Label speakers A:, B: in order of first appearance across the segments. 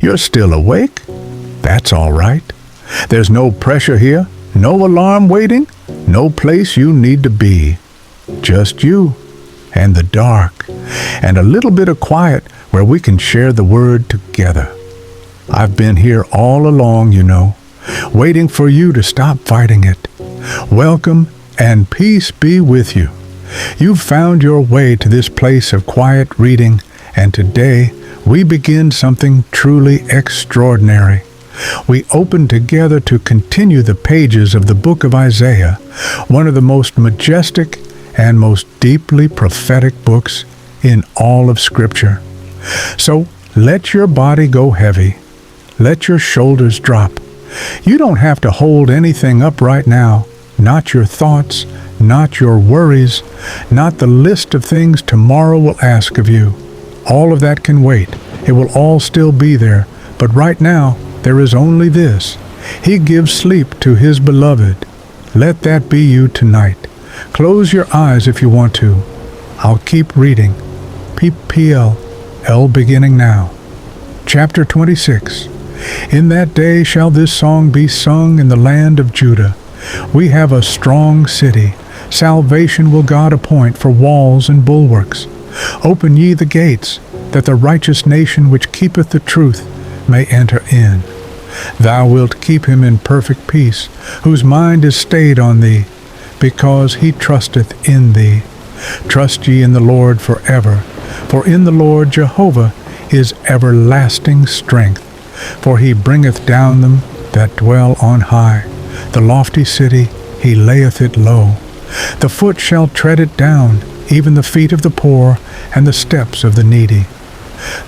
A: You're still awake? That's all right. There's no pressure here, no alarm waiting, no place you need to be. Just you and the dark, and a little bit of quiet where we can share the word together. I've been here all along, you know, waiting for you to stop fighting it. Welcome and peace be with you. You've found your way to this place of quiet reading, and today we begin something truly extraordinary. We open together to continue the pages of the book of Isaiah, one of the most majestic and most deeply prophetic books in all of Scripture. So let your body go heavy. Let your shoulders drop. You don't have to hold anything up right now, not your thoughts, not your worries, not the list of things tomorrow will ask of you. All of that can wait. It will all still be there. But right now, there is only this. He gives sleep to His beloved. Let that be you tonight. Close your eyes if you want to. I'll keep reading. PPL, L beginning now. Chapter 26. In that day shall this song be sung in the land of Judah. We have a strong city. Salvation will God appoint for walls and bulwarks. Open ye the gates, that the righteous nation which keepeth the truth may enter in. Thou wilt keep him in perfect peace, whose mind is stayed on thee, because he trusteth in thee. Trust ye in the Lord forever, for in the Lord Jehovah is everlasting strength. For he bringeth down them that dwell on high. The lofty city, he layeth it low. The foot shall tread it down, even the feet of the poor, and the steps of the needy.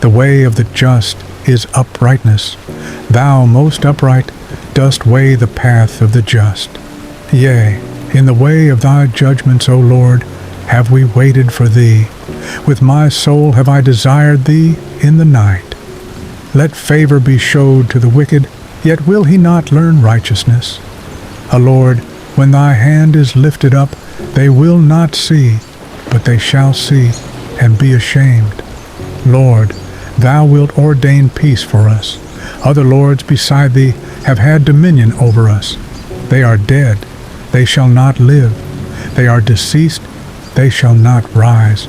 A: The way of the just is uprightness. Thou, most upright, dost weigh the path of the just. Yea, in the way of thy judgments, O Lord, have we waited for thee. With my soul have I desired thee in the night. Let favor be showed to the wicked, yet will he not learn righteousness. O Lord, when thy hand is lifted up, they will not see, but they shall see and be ashamed. Lord, thou wilt ordain peace for us. Other lords beside thee have had dominion over us. They are dead, they shall not live. They are deceased, they shall not rise.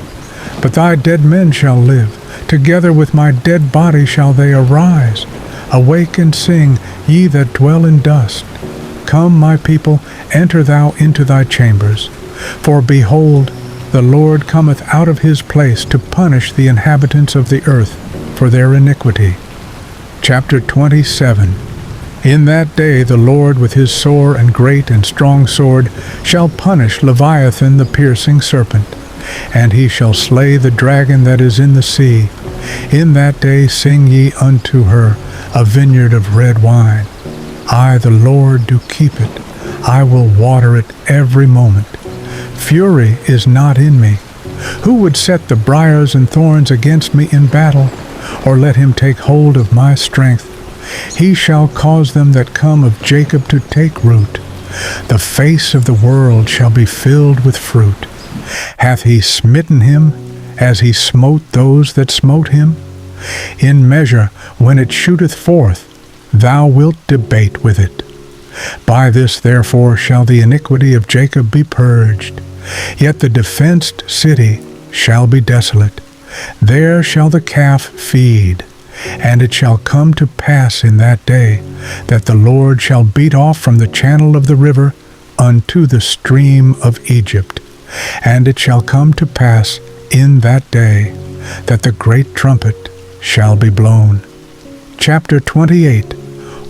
A: But thy dead men shall live. Together with my dead body shall they arise. Awake and sing, ye that dwell in dust. Come, my people, enter thou into thy chambers. For behold, the Lord cometh out of his place to punish the inhabitants of the earth for their iniquity. Chapter 27. In that day the Lord with his sore and great and strong sword shall punish Leviathan the piercing serpent, and he shall slay the dragon that is in the sea. In that day sing ye unto her a vineyard of red wine. I, the Lord, do keep it. I will water it every moment. Fury is not in me. Who would set the briars and thorns against me in battle, or let him take hold of my strength? He shall cause them that come of Jacob to take root. The face of the world shall be filled with fruit. Hath he smitten him as he smote those that smote him? In measure, when it shooteth forth, thou wilt debate with it. By this therefore shall the iniquity of Jacob be purged. Yet the defenced city shall be desolate. There shall the calf feed. And it shall come to pass in that day that the Lord shall beat off from the channel of the river unto the stream of Egypt. And it shall come to pass in that day that the great trumpet shall be blown. Chapter 28.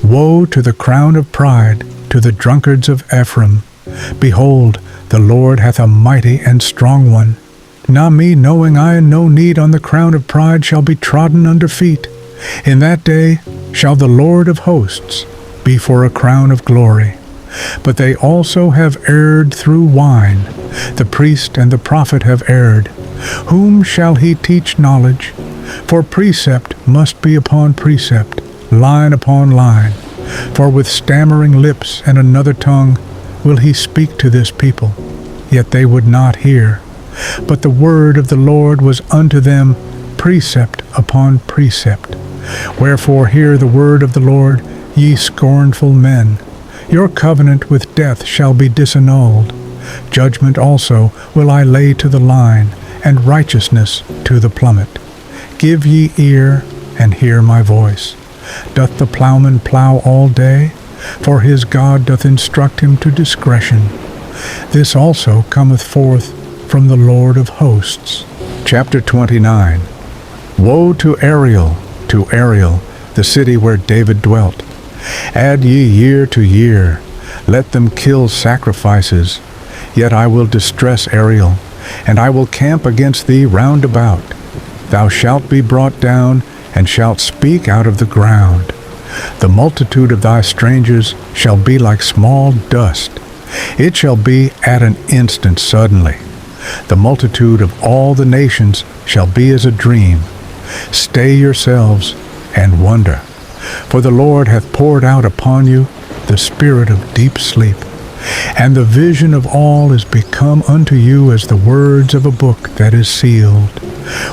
A: Woe to the crown of pride, to the drunkards of Ephraim. Behold, the Lord hath a mighty and strong one. Now me, knowing I in no need on the crown of pride, shall be trodden under feet. In that day shall the Lord of hosts be for a crown of glory. But they also have erred through wine. The priest and the prophet have erred. Whom shall he teach knowledge? For precept must be upon precept, line upon line. For with stammering lips and another tongue will he speak to this people, yet they would not hear. But the word of the Lord was unto them precept upon precept, Wherefore hear the word of the Lord, ye scornful men. Your covenant with death shall be disannulled. Judgment also will I lay to the line, and righteousness to the plummet. Give ye ear, and hear my voice. Doth the plowman plow all day? For his God doth instruct him to discretion. This also cometh forth from the Lord of hosts. Chapter 29. Woe to Ariel, the city where David dwelt. Add ye year to year, let them kill sacrifices. Yet I will distress Ariel, and I will camp against thee round about. Thou shalt be brought down, and shalt speak out of the ground. The multitude of thy strangers shall be like small dust. It shall be at an instant suddenly. The multitude of all the nations shall be as a dream. Stay yourselves and wonder. For the Lord hath poured out upon you the spirit of deep sleep, and the vision of all is become unto you as the words of a book that is sealed.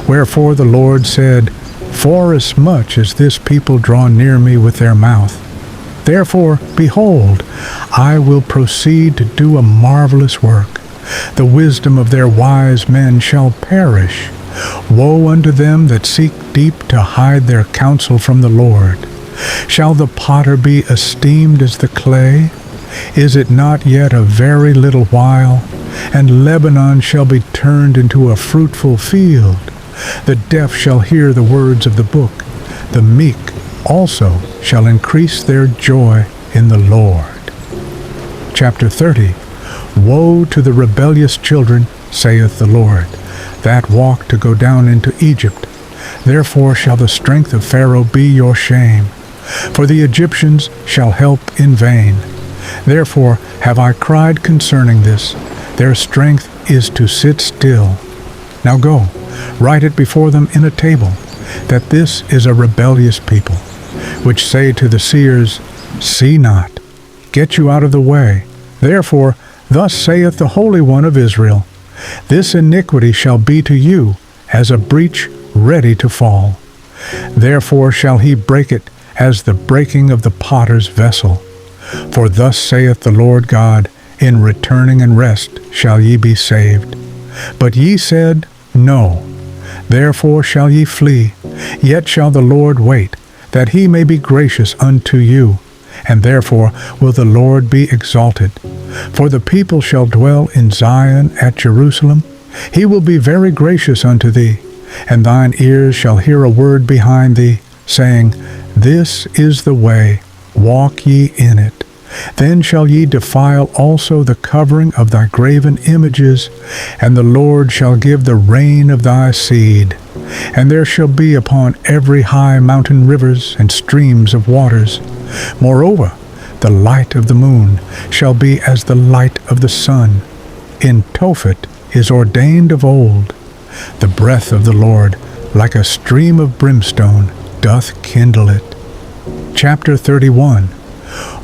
A: Wherefore the Lord said, Forasmuch as this people draw near me with their mouth, therefore, behold, I will proceed to do a marvelous work. The wisdom of their wise men shall perish. Woe unto them that seek deep to hide their counsel from the Lord. Shall the potter be esteemed as the clay? Is it not yet a very little while, and Lebanon shall be turned into a fruitful field? The deaf shall hear the words of the book. The meek also shall increase their joy in the Lord. Chapter 30. Woe to the rebellious children, saith the Lord, that walk to go down into Egypt. Therefore shall the strength of Pharaoh be your shame, for the Egyptians shall help in vain. Therefore have I cried concerning this, their strength is to sit still. Now go, write it before them in a table, that this is a rebellious people, which say to the seers, See not, get you out of the way. Therefore, thus saith the Holy One of Israel, This iniquity shall be to you as a breach ready to fall. Therefore shall he break it as the breaking of the potter's vessel. For thus saith the Lord God, In returning and rest shall ye be saved. But ye said, No. Therefore shall ye flee. Yet shall the Lord wait, that he may be gracious unto you. And therefore will the Lord be exalted. For the people shall dwell in Zion at Jerusalem. He will be very gracious unto thee. And thine ears shall hear a word behind thee, saying, This is the way, walk ye in it. Then shall ye defile also the covering of thy graven images, and the Lord shall give the rain of thy seed. And there shall be upon every high mountain rivers and streams of waters. Moreover, the light of the moon shall be as the light of the sun. In Tophet is ordained of old. The breath of the Lord, like a stream of brimstone, doth kindle it. Chapter 31.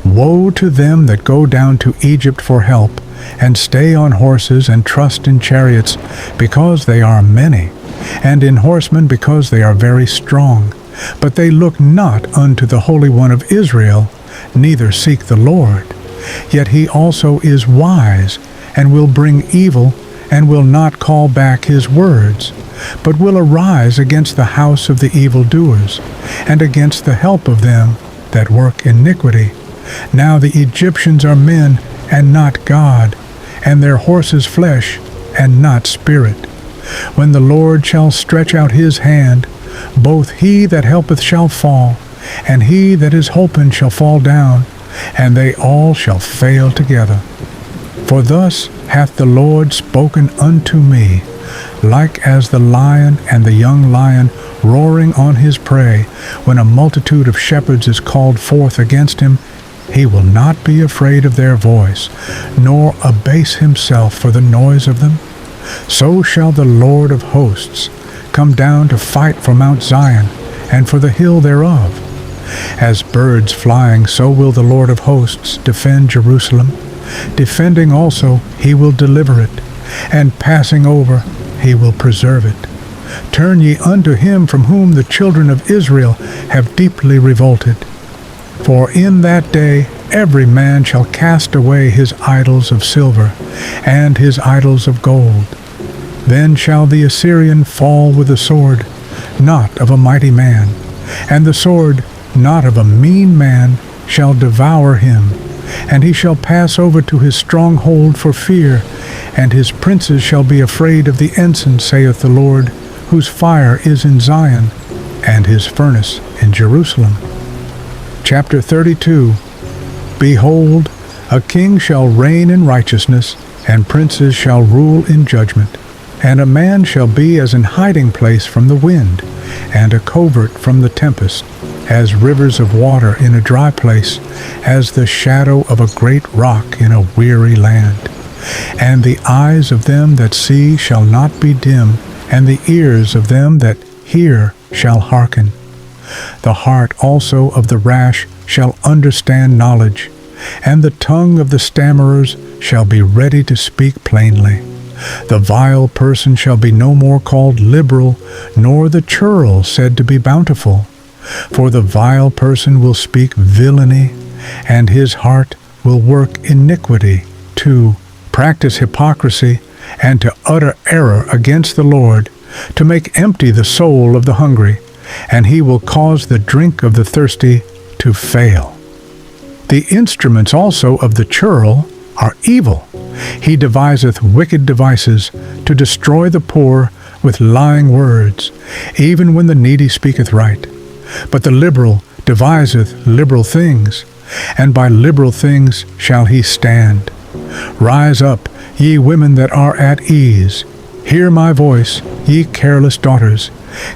A: Woe to them that go down to Egypt for help, and stay on horses, and trust in chariots, because they are many, and in horsemen, because they are very strong. But they look not unto the Holy One of Israel, neither seek the Lord. Yet he also is wise, and will bring evil, and will not call back his words, but will arise against the house of the evildoers, and against the help of them that work iniquity. Now the Egyptians are men, and not God, and their horses flesh, and not spirit. When the Lord shall stretch out his hand, both he that helpeth shall fall, and he that is holpen shall fall down, and they all shall fail together. For thus hath the Lord spoken unto me, like as the lion and the young lion roaring on his prey, when a multitude of shepherds is called forth against him. He will not be afraid of their voice, nor abase himself for the noise of them. So shall the Lord of hosts come down to fight for Mount Zion, and for the hill thereof. As birds flying, so will the Lord of hosts defend Jerusalem. Defending also, he will deliver it, and passing over, he will preserve it. Turn ye unto him from whom the children of Israel have deeply revolted. For in that day every man shall cast away his idols of silver, and his idols of gold. Then shall the Assyrian fall with the sword, not of a mighty man, and the sword, not of a mean man, shall devour him, and he shall pass over to his stronghold for fear, and his princes shall be afraid of the ensign, saith the Lord, whose fire is in Zion, and his furnace in Jerusalem. Chapter 32. Behold, a king shall reign in righteousness, and princes shall rule in judgment. And a man shall be as an hiding place from the wind, and a covert from the tempest, as rivers of water in a dry place, as the shadow of a great rock in a weary land. And the eyes of them that see shall not be dim, and the ears of them that hear shall hearken. The heart also of the rash shall understand knowledge, and the tongue of the stammerers shall be ready to speak plainly. The vile person shall be no more called liberal, nor the churl said to be bountiful. For the vile person will speak villainy, and his heart will work iniquity, to practice hypocrisy, and to utter error against the Lord, to make empty the soul of the hungry, and he will cause the drink of the thirsty to fail. The instruments also of the churl are evil. He deviseth wicked devices to destroy the poor with lying words, even when the needy speaketh right. But the liberal deviseth liberal things, and by liberal things shall he stand. Rise up, ye women that are at ease. Hear my voice, ye careless daughters.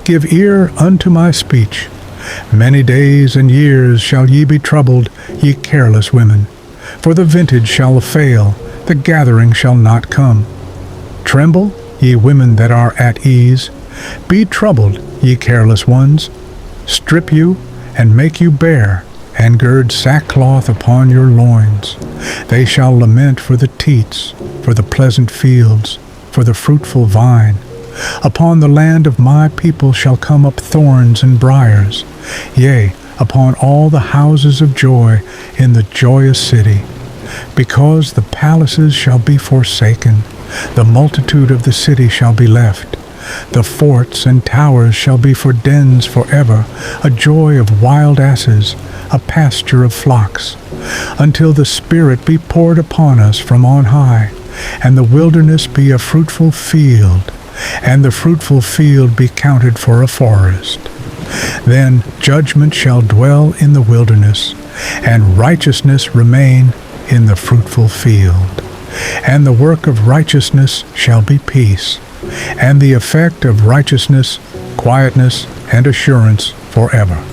A: Give ear unto my speech. Many days and years shall ye be troubled, ye careless women. For the vintage shall fail, the gathering shall not come. Tremble, ye women that are at ease. Be troubled, ye careless ones. Strip you, and make you bare, and gird sackcloth upon your loins. They shall lament for the teats, for the pleasant fields, for the fruitful vine. Upon the land of my people shall come up thorns and briars, yea, upon all the houses of joy in the joyous city. Because the palaces shall be forsaken, the multitude of the city shall be left. The forts and towers shall be for dens forever, a joy of wild asses, a pasture of flocks, until the Spirit be poured upon us from on high, and the wilderness be a fruitful field, and the fruitful field be counted for a forest. Then judgment shall dwell in the wilderness, and righteousness remain in the fruitful field. And the work of righteousness shall be peace, and the effect of righteousness, quietness, and assurance forever.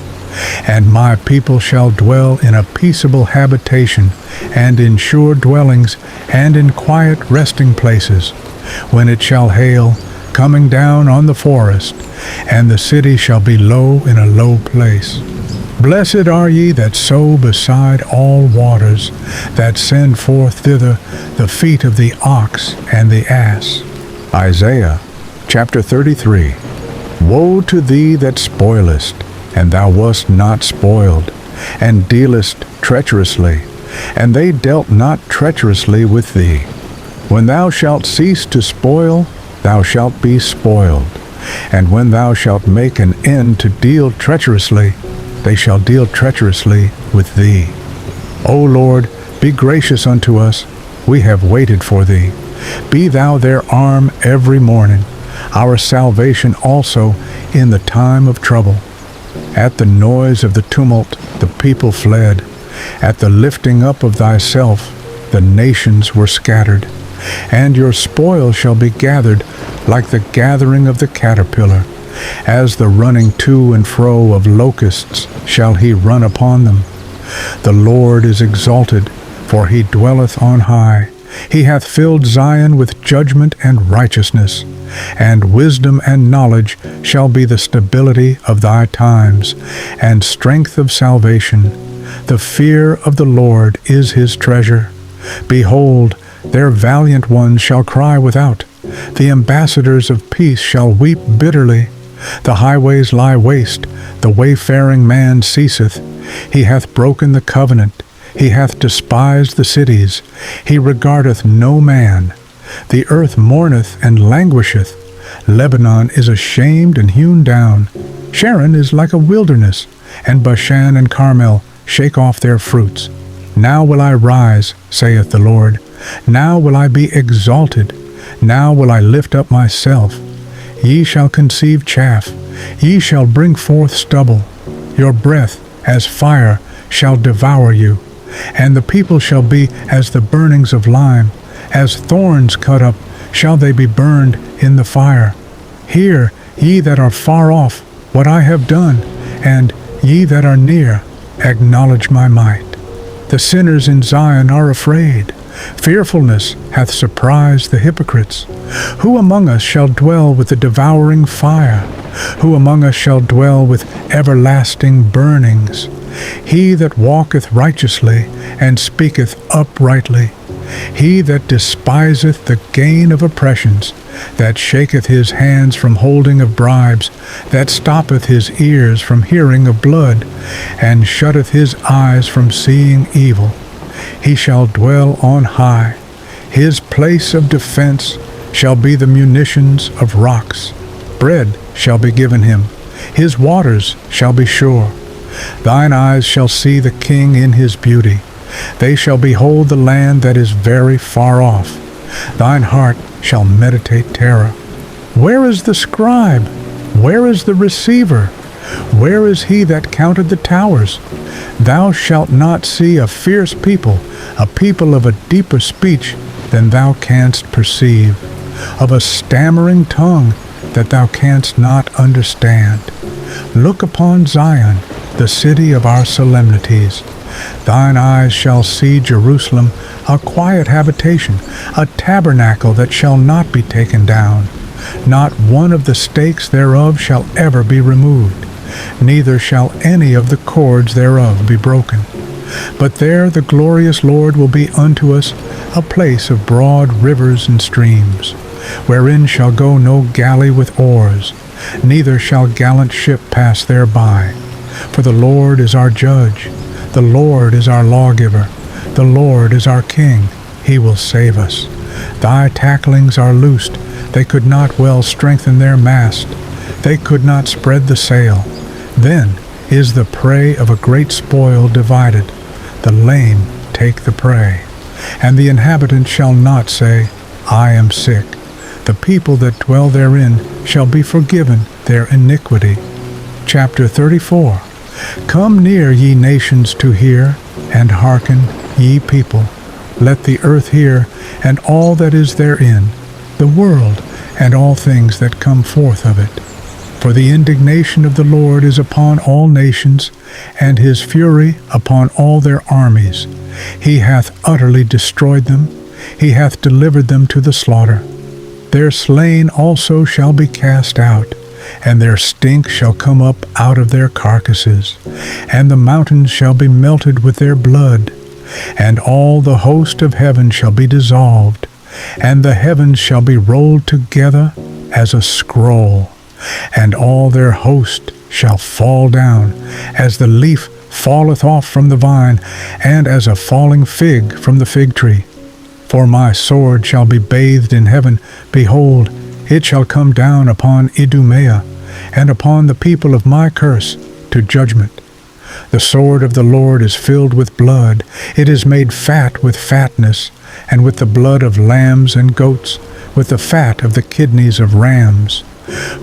A: And my people shall dwell in a peaceable habitation, and in sure dwellings, and in quiet resting places, when it shall hail, coming down on the forest, and the city shall be low in a low place. Blessed are ye that sow beside all waters, that send forth thither the feet of the ox and the ass. Isaiah chapter 33. Woe to thee that spoilest, and thou wast not spoiled, and dealest treacherously, and they dealt not treacherously with thee. When thou shalt cease to spoil, thou shalt be spoiled, and when thou shalt make an end to deal treacherously, they shall deal treacherously with thee. O Lord, be gracious unto us, we have waited for thee. Be thou their arm every morning, our salvation also in the time of trouble. At the noise of the tumult the people fled. At the lifting up of thyself the nations were scattered. And your spoil shall be gathered like the gathering of the caterpillar. As the running to and fro of locusts shall he run upon them. The Lord is exalted, for he dwelleth on high. He hath filled Zion with judgment and righteousness, and wisdom and knowledge shall be the stability of thy times, and strength of salvation. The fear of the Lord is his treasure. Behold, their valiant ones shall cry without, The ambassadors of peace shall weep bitterly. The highways lie waste, the wayfaring man ceaseth. He hath broken the covenant, he hath despised the cities, he regardeth no man. The earth mourneth and languisheth. Lebanon is ashamed and hewn down. Sharon is like a wilderness, and Bashan and Carmel shake off their fruits. Now will I rise, saith the Lord. Now will I be exalted. Now will I lift up myself. Ye shall conceive chaff. Ye shall bring forth stubble. Your breath, as fire, shall devour you. And the people shall be as the burnings of lime. As thorns cut up, shall they be burned in the fire. Hear, ye that are far off, what I have done, and ye that are near, acknowledge my might. The sinners in Zion are afraid. Fearfulness hath surprised the hypocrites. Who among us shall dwell with the devouring fire? Who among us shall dwell with everlasting burnings? He that walketh righteously, and speaketh uprightly. He that despiseth the gain of oppressions, that shaketh his hands from holding of bribes, that stoppeth his ears from hearing of blood, and shutteth his eyes from seeing evil. He shall dwell on high. His place of defense shall be the munitions of rocks. Bread shall be given him. His waters shall be sure. Thine eyes shall see the king in his beauty. They shall behold the land that is very far off. Thine heart shall meditate terror. Where is the scribe? Where is the receiver? Where is he that counted the towers? Thou shalt not see a fierce people, a people of a deeper speech than thou canst perceive, of a stammering tongue that thou canst not understand. Look upon Zion, the city of our solemnities. Thine eyes shall see Jerusalem, a quiet habitation, a tabernacle that shall not be taken down. Not one of the stakes thereof shall ever be removed, neither shall any of the cords thereof be broken. But there the glorious Lord will be unto us a place of broad rivers and streams, wherein shall go no galley with oars, neither shall gallant ship pass thereby. For the Lord is our judge, the Lord is our lawgiver, the Lord is our king, he will save us. Thy tacklings are loosed, they could not well strengthen their mast, they could not spread the sail. Then is the prey of a great spoil divided, the lame take the prey. And the inhabitant shall not say, I am sick. The people that dwell therein shall be forgiven their iniquity. Chapter 34. Come near, ye nations, to hear, and hearken, ye people. Let the earth hear, and all that is therein, the world, and all things that come forth of it. For the indignation of the Lord is upon all nations, and his fury upon all their armies. He hath utterly destroyed them, he hath delivered them to the slaughter. Their slain also shall be cast out, and their stink shall come up out of their carcasses, and the mountains shall be melted with their blood, and all the host of heaven shall be dissolved, and the heavens shall be rolled together as a scroll, and all their host shall fall down, as the leaf falleth off from the vine, and as a falling fig from the fig tree. For my sword shall be bathed in heaven, behold, it shall come down upon Idumea, and upon the people of my curse, to judgment. The sword of the Lord is filled with blood, it is made fat with fatness, and with the blood of lambs and goats, with the fat of the kidneys of rams.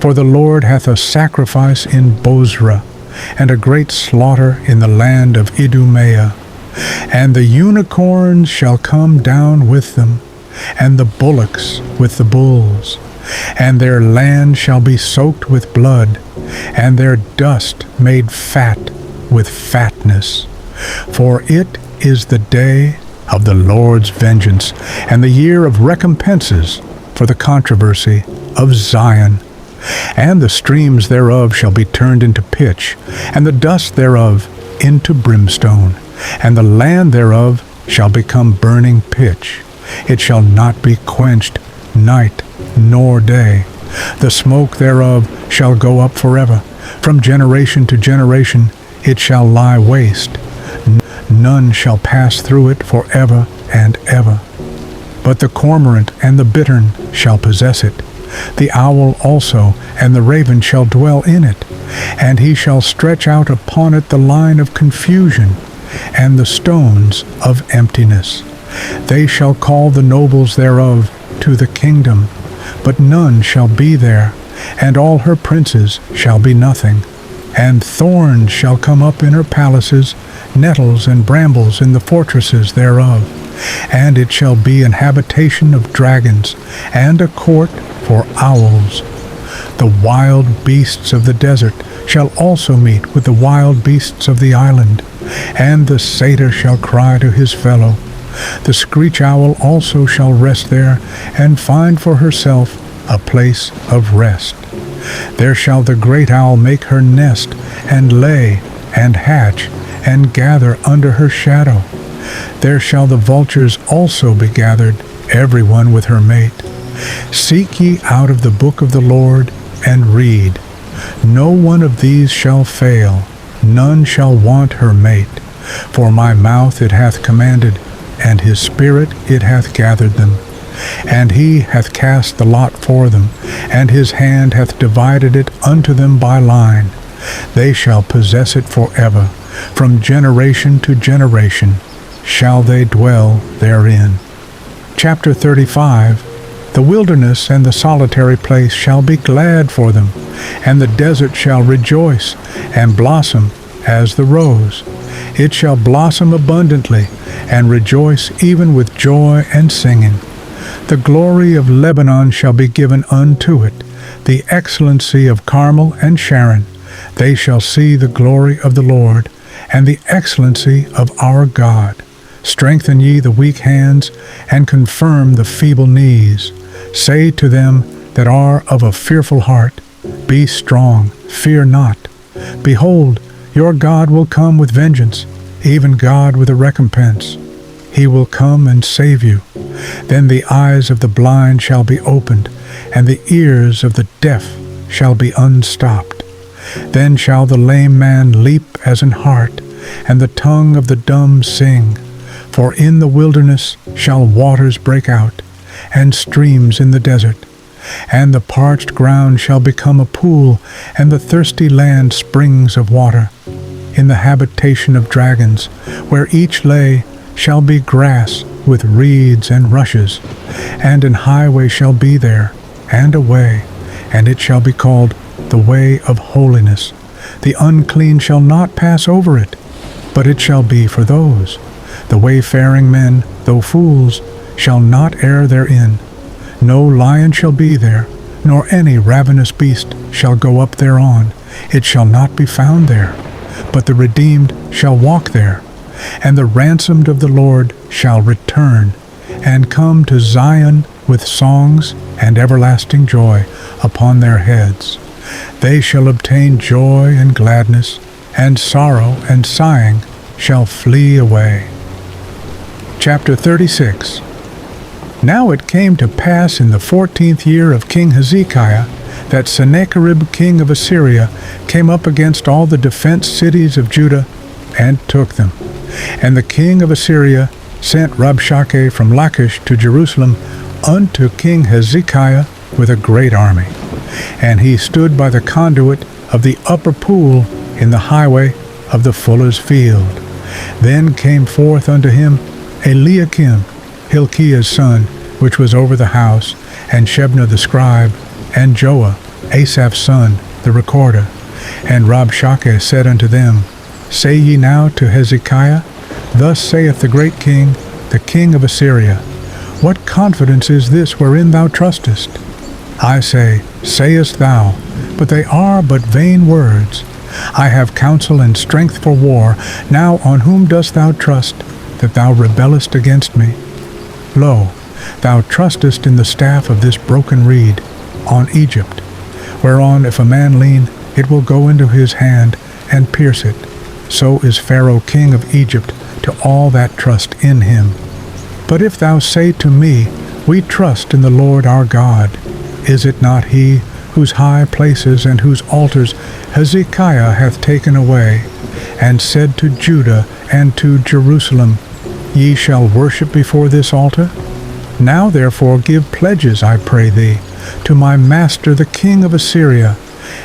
A: For the Lord hath a sacrifice in Bozrah, and a great slaughter in the land of Idumea. And the unicorns shall come down with them, and the bullocks with the bulls. And their land shall be soaked with blood, and their dust made fat with fatness. For it is the day of the Lord's vengeance, and the year of recompenses for the controversy of Zion. And the streams thereof shall be turned into pitch, and the dust thereof into brimstone, and the land thereof shall become burning pitch. It shall not be quenched night nor day. The smoke thereof shall go up forever. From generation to generation it shall lie waste. None shall pass through it forever and ever. But the cormorant and the bittern shall possess it. The owl also and the raven shall dwell in it. And he shall stretch out upon it the line of confusion, and the stones of emptiness. They shall call the nobles thereof to the kingdom, but none shall be there, and all her princes shall be nothing. And thorns shall come up in her palaces, nettles and brambles in the fortresses thereof. And it shall be an habitation of dragons, and a court for owls. The wild beasts of the desert shall also meet with the wild beasts of the island, and the satyr shall cry to his fellow. The screech owl also shall rest there, and find for herself a place of rest. There shall the great owl make her nest, and lay, and hatch, and gather under her shadow. There shall the vultures also be gathered, every one with her mate. Seek ye out of the book of the Lord, and read. No one of these shall fail, none shall want her mate. For my mouth it hath commanded, and his spirit it hath gathered them. And he hath cast the lot for them, and his hand hath divided it unto them by line. They shall possess it forever. From generation to generation shall they dwell therein. Chapter 35. The wilderness and the solitary place shall be glad for them, and the desert shall rejoice and blossom as the rose. It shall blossom abundantly, and rejoice even with joy and singing. The glory of Lebanon shall be given unto it, the excellency of Carmel and Sharon. They shall see the glory of the Lord, and the excellency of our God. Strengthen ye the weak hands, and confirm the feeble knees. Say to them that are of a fearful heart, Be strong, fear not. Behold, your God will come with vengeance, even God with a recompense. He will come and save you. Then the eyes of the blind shall be opened, and the ears of the deaf shall be unstopped. Then shall the lame man leap as an hart, and the tongue of the dumb sing. For in the wilderness shall waters break out, and streams in the desert. And the parched ground shall become a pool, and the thirsty land springs of water. In the habitation of dragons, where each lay, shall be grass with reeds and rushes. And an highway shall be there, and a way, and it shall be called the way of holiness. The unclean shall not pass over it, but it shall be for those. The wayfaring men, though fools, shall not err therein. No lion shall be there, nor any ravenous beast shall go up thereon. It shall not be found there. But the redeemed shall walk there, and the ransomed of the Lord shall return, and come to Zion with songs and everlasting joy upon their heads. They shall obtain joy and gladness, and sorrow and sighing shall flee away. Chapter 36. Now it came to pass in the 14th year of King Hezekiah that Sennacherib king of Assyria came up against all the defenced cities of Judah and took them. And the king of Assyria sent Rabshakeh from Lachish to Jerusalem unto King Hezekiah with a great army. And he stood by the conduit of the upper pool in the highway of the fuller's field. Then came forth unto him Eliakim, Hilkiah's son, which was over the house, and Shebna the scribe, and Joah, Asaph's son, the recorder. And Rabshakeh said unto them, Say ye now to Hezekiah, Thus saith the great king, the king of Assyria, What confidence is this wherein thou trustest? I say, sayest thou, but they are but vain words. I have counsel and strength for war. Now on whom dost thou trust, that thou rebellest against me? Lo, thou trustest in the staff of this broken reed, on Egypt, whereon if a man lean, it will go into his hand and pierce it. So is Pharaoh king of Egypt to all that trust in him. But if thou say to me, We trust in the Lord our God, Is it not he whose high places and whose altars Hezekiah hath taken away, and said to Judah and to Jerusalem, Ye shall worship before this altar? Now therefore give pledges, I pray thee, to my master the king of Assyria,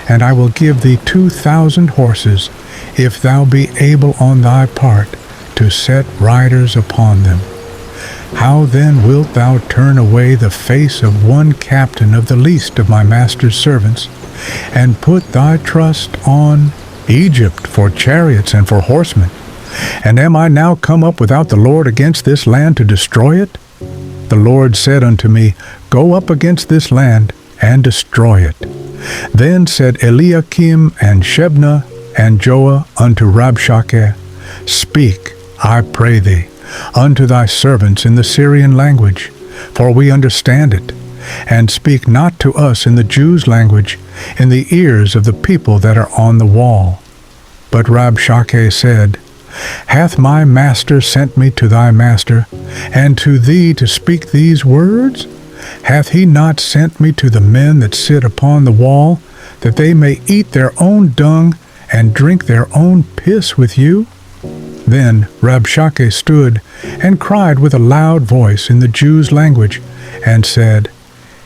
A: and I will give thee 2,000 horses, if thou be able on thy part to set riders upon them. How then wilt thou turn away the face of one captain of the least of my master's servants, and put thy trust on Egypt for chariots and for horsemen? And am I now come up without the Lord against this land to destroy it? The Lord said unto me, Go up against this land, and destroy it. Then said Eliakim and Shebna and Joah unto Rabshakeh, Speak, I pray thee, unto thy servants in the Syrian language, for we understand it, and speak not to us in the Jews' language, in the ears of the people that are on the wall. But Rabshakeh said, Hath my master sent me to thy master, and to thee to speak these words? Hath he not sent me to the men that sit upon the wall, that they may eat their own dung, and drink their own piss with you? Then Rabshakeh stood and cried with a loud voice in the Jews' language, and said,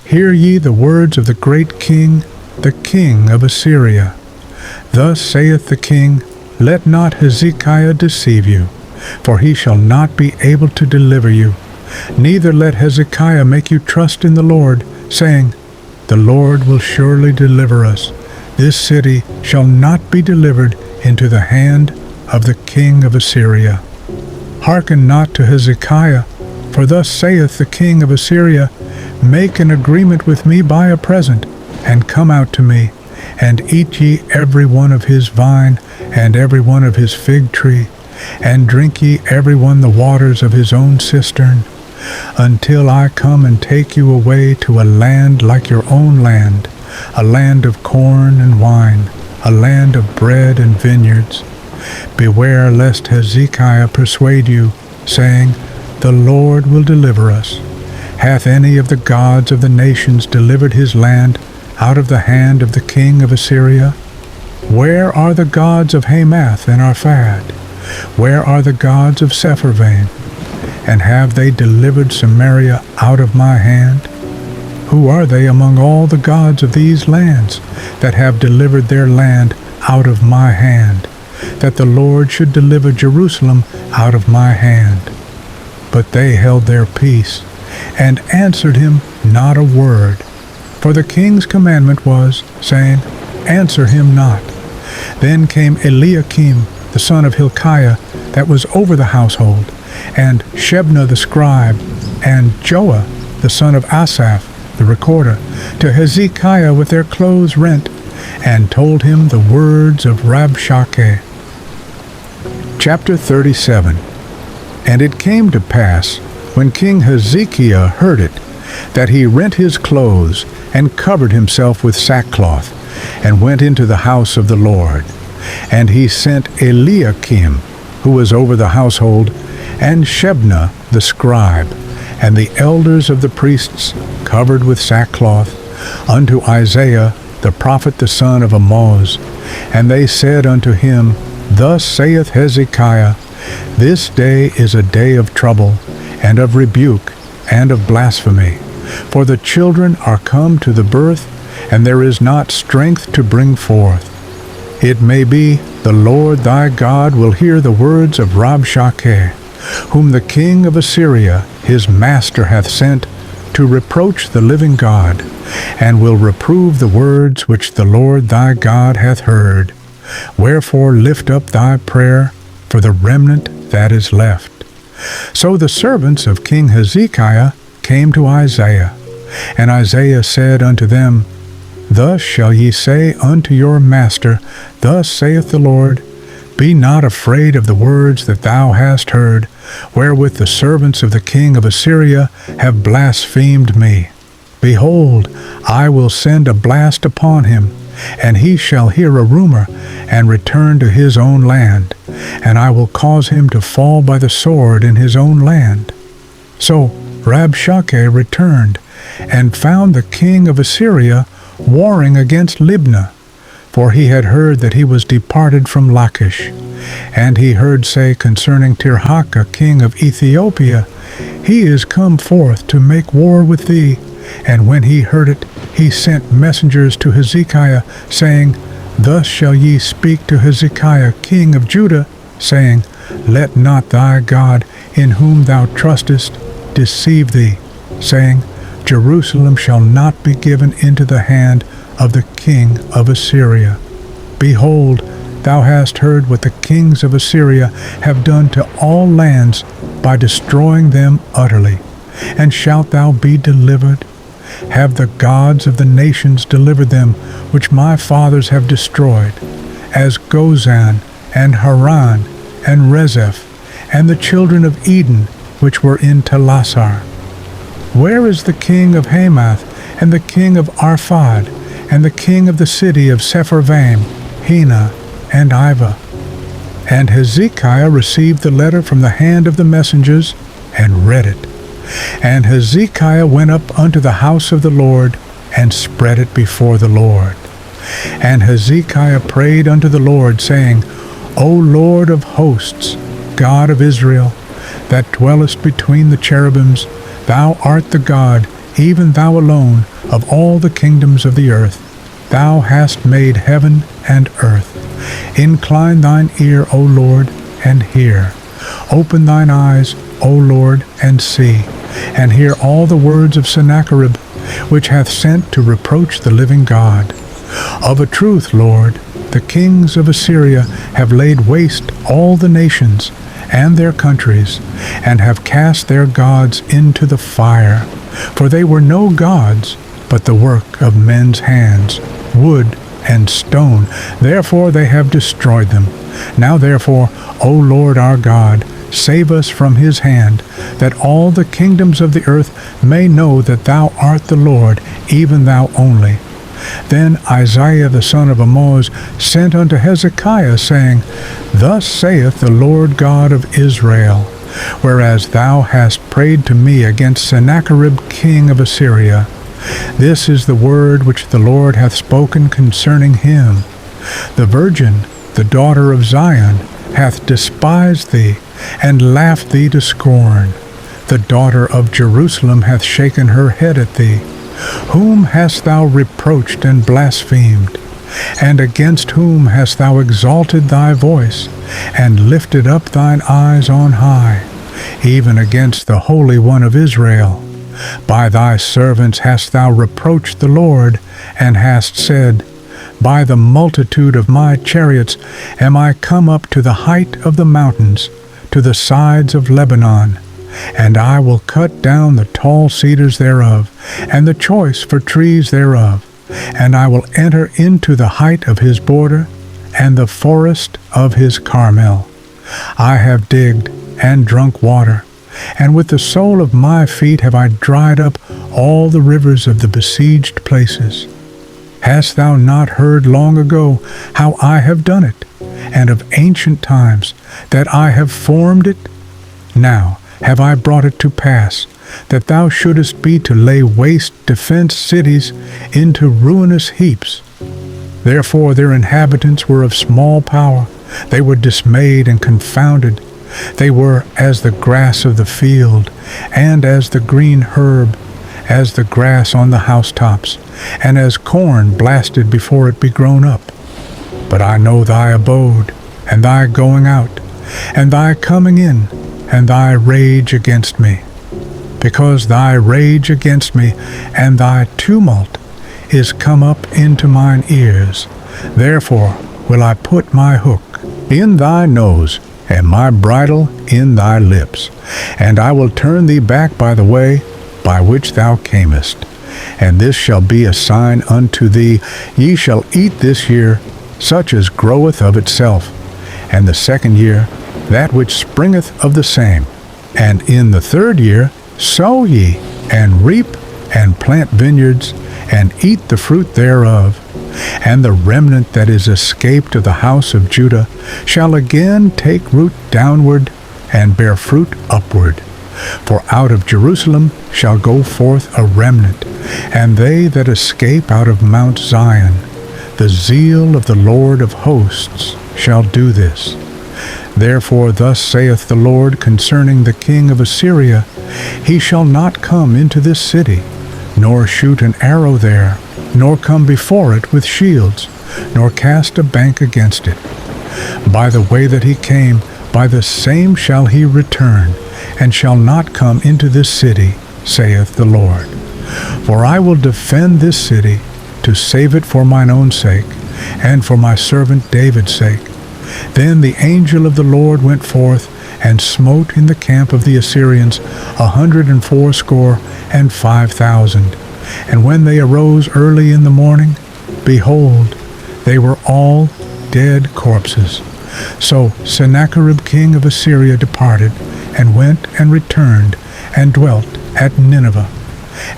A: Hear ye the words of the great king, the king of Assyria. Thus saith the king, Let not Hezekiah deceive you, for he shall not be able to deliver you. Neither let Hezekiah make you trust in the Lord, saying, The Lord will surely deliver us. This city shall not be delivered into the hand of the king of Assyria. Hearken not to Hezekiah, for thus saith the king of Assyria, Make an agreement with me by a present, and come out to me, and eat ye every one of his vine, and every one of his fig tree, and drink ye every one the waters of his own cistern, until I come and take you away to a land like your own land, a land of corn and wine, a land of bread and vineyards. Beware lest Hezekiah persuade you, saying, The Lord will deliver us. Hath any of the gods of the nations delivered his land out of the hand of the king of Assyria? Where are the gods of Hamath and Arphad? Where are the gods of Sepharvaim? And have they delivered Samaria out of my hand? Who are they among all the gods of these lands that have delivered their land out of my hand, that the Lord should deliver Jerusalem out of my hand? But they held their peace, and answered him not a word. For the king's commandment was, saying, Answer him not. Then came Eliakim, the son of Hilkiah, that was over the household, and Shebna the scribe, and Joah, the son of Asaph, the recorder, to Hezekiah with their clothes rent, and told him the words of Rabshakeh. Chapter 37. And it came to pass, when King Hezekiah heard it, that he rent his clothes, and covered himself with sackcloth, and went into the house of the Lord. And he sent Eliakim, who was over the household, and Shebna the scribe, and the elders of the priests, covered with sackcloth, unto Isaiah the prophet the son of Amoz. And they said unto him, Thus saith Hezekiah, This day is a day of trouble, and of rebuke, and of blasphemy. For the children are come to the birth, and there is not strength to bring forth. It may be the Lord thy God will hear the words of Rabshakeh, whom the king of Assyria his master hath sent to reproach the living God, and will reprove the words which the Lord thy God hath heard. Wherefore lift up thy prayer for the remnant that is left. So the servants of King Hezekiah came to Isaiah, and Isaiah said unto them, Thus shall ye say unto your master, Thus saith the Lord, Be not afraid of the words that thou hast heard, wherewith the servants of the king of Assyria have blasphemed me. Behold, I will send a blast upon him, and he shall hear a rumor, and return to his own land, and I will cause him to fall by the sword in his own land. So Rabshakeh returned, and found the king of Assyria warring against Libnah, for he had heard that he was departed from Lachish. And he heard say concerning Tirhakah king of Ethiopia, He is come forth to make war with thee. And when he heard it, he sent messengers to Hezekiah, saying, Thus shall ye speak to Hezekiah king of Judah, saying, Let not thy God, in whom thou trustest, deceive thee, saying, Jerusalem shall not be given into the hand of the king of Assyria. Behold, thou hast heard what the kings of Assyria have done to all lands by destroying them utterly. And shalt thou be delivered? Have the gods of the nations delivered them, which my fathers have destroyed, as Gozan, and Haran, and Rezeph, and the children of Eden, which were in Telassar? Where is the king of Hamath, and the king of Arphad, and the king of the city of Sepharvaim, Hena, and Iva? And Hezekiah received the letter from the hand of the messengers, and read it. And Hezekiah went up unto the house of the Lord, and spread it before the Lord. And Hezekiah prayed unto the Lord, saying, O Lord of hosts, God of Israel, that dwellest between the cherubims, thou art the God, even thou alone, of all the kingdoms of the earth. Thou hast made heaven and earth. Incline thine ear, O Lord, and hear. Open thine eyes, O Lord, and see, and hear all the words of Sennacherib, which hath sent to reproach the living God. Of a truth, Lord, the kings of Assyria have laid waste all the nations and their countries, and have cast their gods into the fire. For they were no gods, but the work of men's hands, wood and stone. Therefore they have destroyed them. Now therefore, O Lord our God, save us from his hand, that all the kingdoms of the earth may know that thou art the Lord, even thou only. Then Isaiah the son of Amoz sent unto Hezekiah, saying, Thus saith the Lord God of Israel, whereas thou hast prayed to me against Sennacherib king of Assyria, this is the word which the Lord hath spoken concerning him. The virgin, the daughter of Zion, hath despised thee, and laughed thee to scorn. The daughter of Jerusalem hath shaken her head at thee. Whom hast thou reproached and blasphemed? And against whom hast thou exalted thy voice, and lifted up thine eyes on high? Even against the Holy One of Israel. By thy servants hast thou reproached the Lord, and hast said, By the multitude of my chariots am I come up to the height of the mountains, to the sides of Lebanon, and I will cut down the tall cedars thereof, and the choice for trees thereof, and I will enter into the height of his border, and the forest of his Carmel. I have digged and drunk water, and with the sole of my feet have I dried up all the rivers of the besieged places. Hast thou not heard long ago how I have done it, and of ancient times that I have formed it? Now have I brought it to pass, that thou shouldest be to lay waste defenced cities into ruinous heaps. Therefore their inhabitants were of small power, they were dismayed and confounded. They were as the grass of the field, and as the green herb, as the grass on the housetops, and as corn blasted before it be grown up. But I know thy abode, and thy going out, and thy coming in, and thy rage against me. Because thy rage against me, and thy tumult, is come up into mine ears. Therefore will I put my hook in thy nose, and my bridle in thy lips, and I will turn thee back by the way by which thou camest. And this shall be a sign unto thee, ye shall eat this year such as groweth of itself, and the second year that which springeth of the same. And in the third year sow ye, and reap, and plant vineyards, and eat the fruit thereof. And the remnant that is escaped of the house of Judah shall again take root downward, and bear fruit upward. For out of Jerusalem shall go forth a remnant, and they that escape out of Mount Zion. The zeal of the Lord of hosts shall do this. Therefore thus saith the Lord concerning the king of Assyria, He shall not come into this city, nor shoot an arrow there, nor come before it with shields, nor cast a bank against it. By the way that he came, by the same shall he return, and shall not come into this city, saith the Lord. For I will defend this city, to save it for mine own sake, and for my servant David's sake. Then the angel of the Lord went forth, and smote in the camp of the Assyrians 180,500. And when they arose early in the morning, behold, they were all dead corpses. So Sennacherib king of Assyria departed, and went and returned, and dwelt at Nineveh.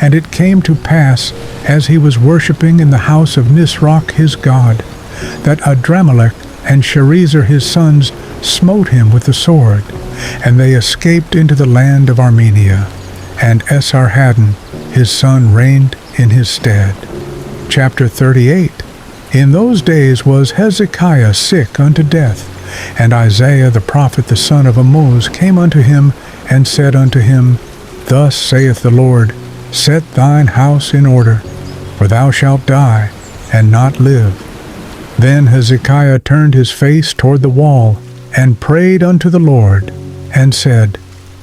A: And it came to pass, as he was worshipping in the house of Nisroch his god, that Adramelech and Sharezer his sons smote him with the sword, and they escaped into the land of Armenia, and Esarhaddon his son reigned in his stead. Chapter 38. In those days was Hezekiah sick unto death, and Isaiah the prophet the son of Amoz came unto him, and said unto him, Thus saith the Lord, Set thine house in order, for thou shalt die, and not live. Then Hezekiah turned his face toward the wall, and prayed unto the Lord, and said,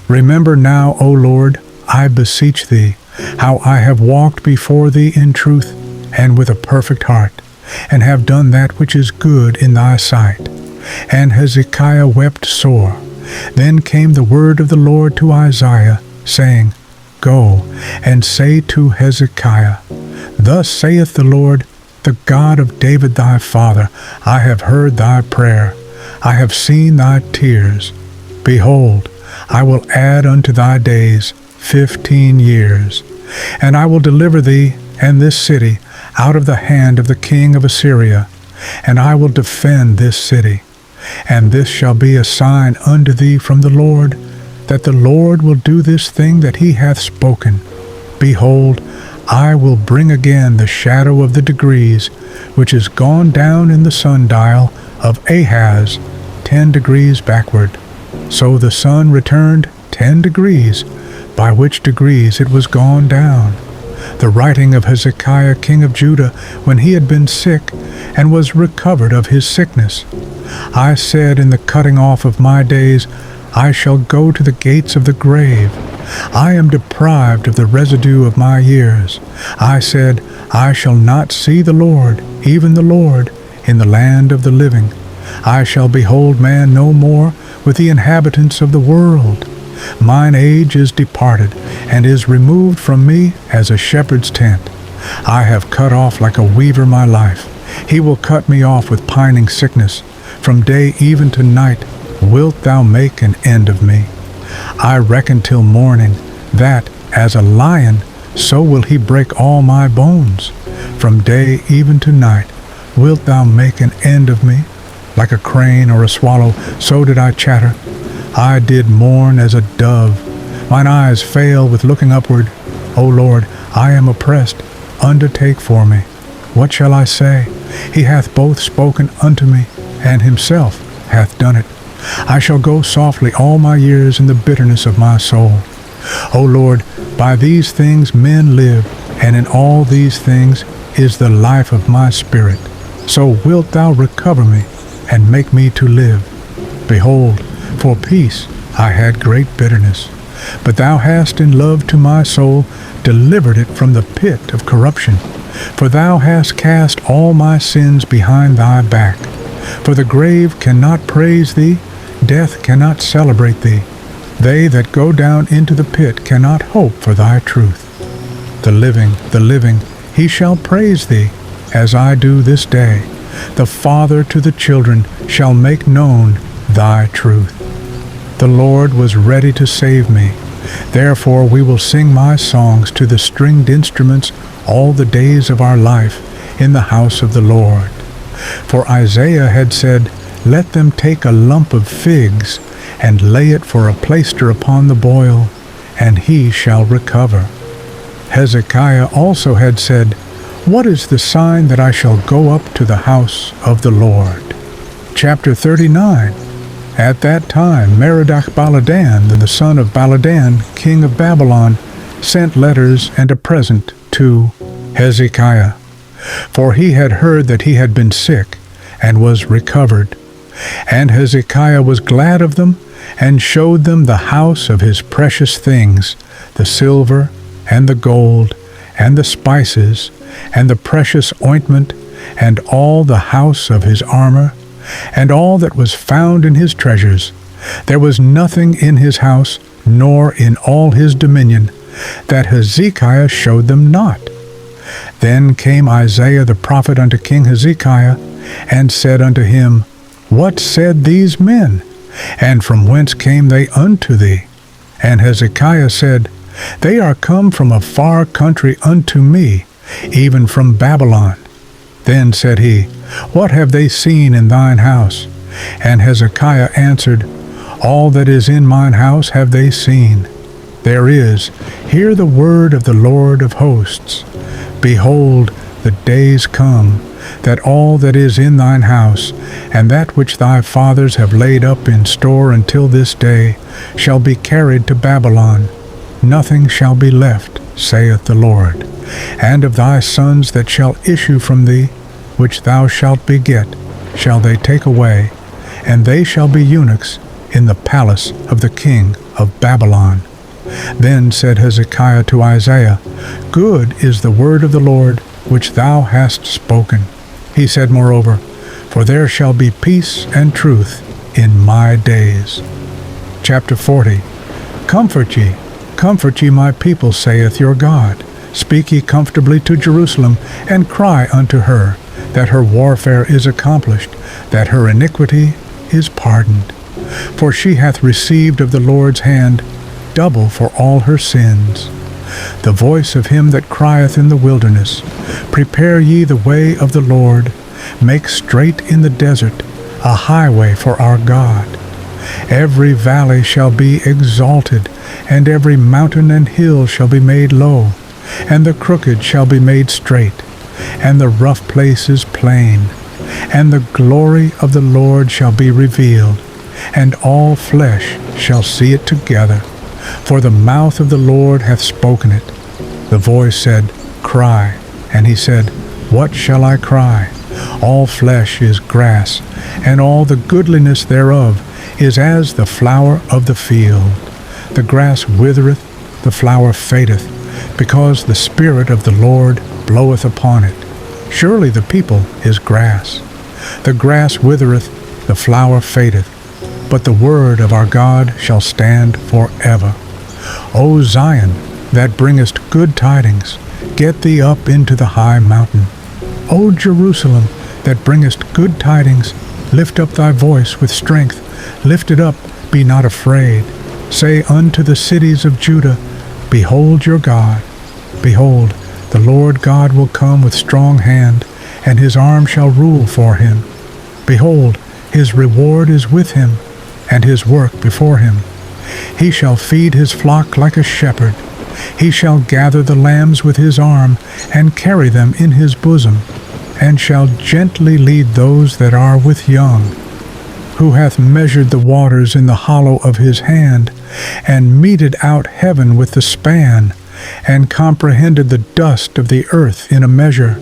A: Remember now, O Lord, I beseech thee, how I have walked before thee in truth, and with a perfect heart, and have done that which is good in thy sight. And Hezekiah wept sore. Then came the word of the Lord to Isaiah, saying, Go, and say to Hezekiah, Thus saith the Lord, the God of David thy father, I have heard thy prayer, I have seen thy tears. Behold, I will add unto thy days 15 years, and I will deliver thee and this city out of the hand of the king of Assyria, and I will defend this city. And this shall be a sign unto thee from the Lord, that the Lord will do this thing that he hath spoken. Behold, I will bring again the shadow of the degrees, which is gone down in the sundial of Ahaz 10 degrees backward. So the sun returned 10 degrees, by which degrees it was gone down. The writing of Hezekiah king of Judah, when he had been sick, and was recovered of his sickness. I said in the cutting off of my days, I shall go to the gates of the grave. I am deprived of the residue of my years. I said, I shall not see the Lord, even the Lord, in the land of the living. I shall behold man no more with the inhabitants of the world. Mine age is departed, and is removed from me as a shepherd's tent. I have cut off like a weaver my life. He will cut me off with pining sickness. From day even to night wilt thou make an end of me. I reckon till morning, that, as a lion, so will he break all my bones. From day even to night wilt thou make an end of me. Like a crane or a swallow, so did I chatter. I did mourn as a dove. Mine eyes fail with looking upward. O Lord, I am oppressed. Undertake for me. What shall I say? He hath both spoken unto me, and himself hath done it. I shall go softly all my years in the bitterness of my soul. O Lord, by these things men live, and in all these things is the life of my spirit. So wilt thou recover me, and make me to live. Behold, for peace I had great bitterness, but thou hast in love to my soul delivered it from the pit of corruption. For thou hast cast all my sins behind thy back. For the grave cannot praise thee, death cannot celebrate thee. They that go down into the pit cannot hope for thy truth. The living, he shall praise thee, as I do this day. The father to the children shall make known thy truth. The Lord was ready to save me. Therefore we will sing my songs to the stringed instruments all the days of our life in the house of the Lord. For Isaiah had said, Let them take a lump of figs, and lay it for a plaister upon the boil, and he shall recover. Hezekiah also had said, What is the sign that I shall go up to the house of the Lord? Chapter 39. At that time Merodach-Baladan, the son of Baladan, king of Babylon, sent letters and a present to Hezekiah, for he had heard that he had been sick, and was recovered. And Hezekiah was glad of them, and showed them the house of his precious things, the silver, and the gold, and the spices, and the precious ointment, and all the house of his armor, and all that was found in his treasures. There was nothing in his house, nor in all his dominion, that Hezekiah showed them not. Then came Isaiah the prophet unto King Hezekiah, and said unto him, What said these men? And from whence came they unto thee? And Hezekiah said, They are come from a far country unto me, even from Babylon. Then said he, What have they seen in thine house? And Hezekiah answered, All that is in mine house have they seen. There is, hear the word of the Lord of hosts. Behold, the days come, that all that is in thine house, and that which thy fathers have laid up in store until this day, shall be carried to Babylon. Nothing shall be left, saith the Lord. And of thy sons that shall issue from thee, which thou shalt beget, shall they take away, and they shall be eunuchs in the palace of the king of Babylon. Then said Hezekiah to Isaiah, Good is the word of the Lord, which thou hast spoken. He said moreover, For there shall be peace and truth in my days. Chapter 40. Comfort ye my people, saith your God. Speak ye comfortably to Jerusalem, and cry unto her, that her warfare is accomplished, that her iniquity is pardoned. For she hath received of the Lord's hand double for all her sins. The voice of him that crieth in the wilderness, Prepare ye the way of the Lord, make straight in the desert a highway for our God. Every valley shall be exalted, and every mountain and hill shall be made low, and the crooked shall be made straight, and the rough places plain. And the glory of the Lord shall be revealed, and all flesh shall see it together. For the mouth of the Lord hath spoken it. The voice said, Cry. And he said, What shall I cry? All flesh is grass, and all the goodliness thereof is as the flower of the field. The grass withereth, the flower fadeth, because the Spirit of the Lord bloweth upon it. Surely the people is grass. The grass withereth, the flower fadeth, but the word of our God shall stand forever. O Zion, that bringest good tidings, get thee up into the high mountain. O Jerusalem, that bringest good tidings, lift up thy voice with strength. Lift it up, be not afraid. Say unto the cities of Judah, Behold your God. Behold, the Lord God will come with strong hand, and his arm shall rule for him. Behold, his reward is with him, and his work before him. He shall feed his flock like a shepherd. He shall gather the lambs with his arm, and carry them in his bosom, and shall gently lead those that are with young. Who hath measured the waters in the hollow of his hand, and meted out heaven with the span, and comprehended the dust of the earth in a measure,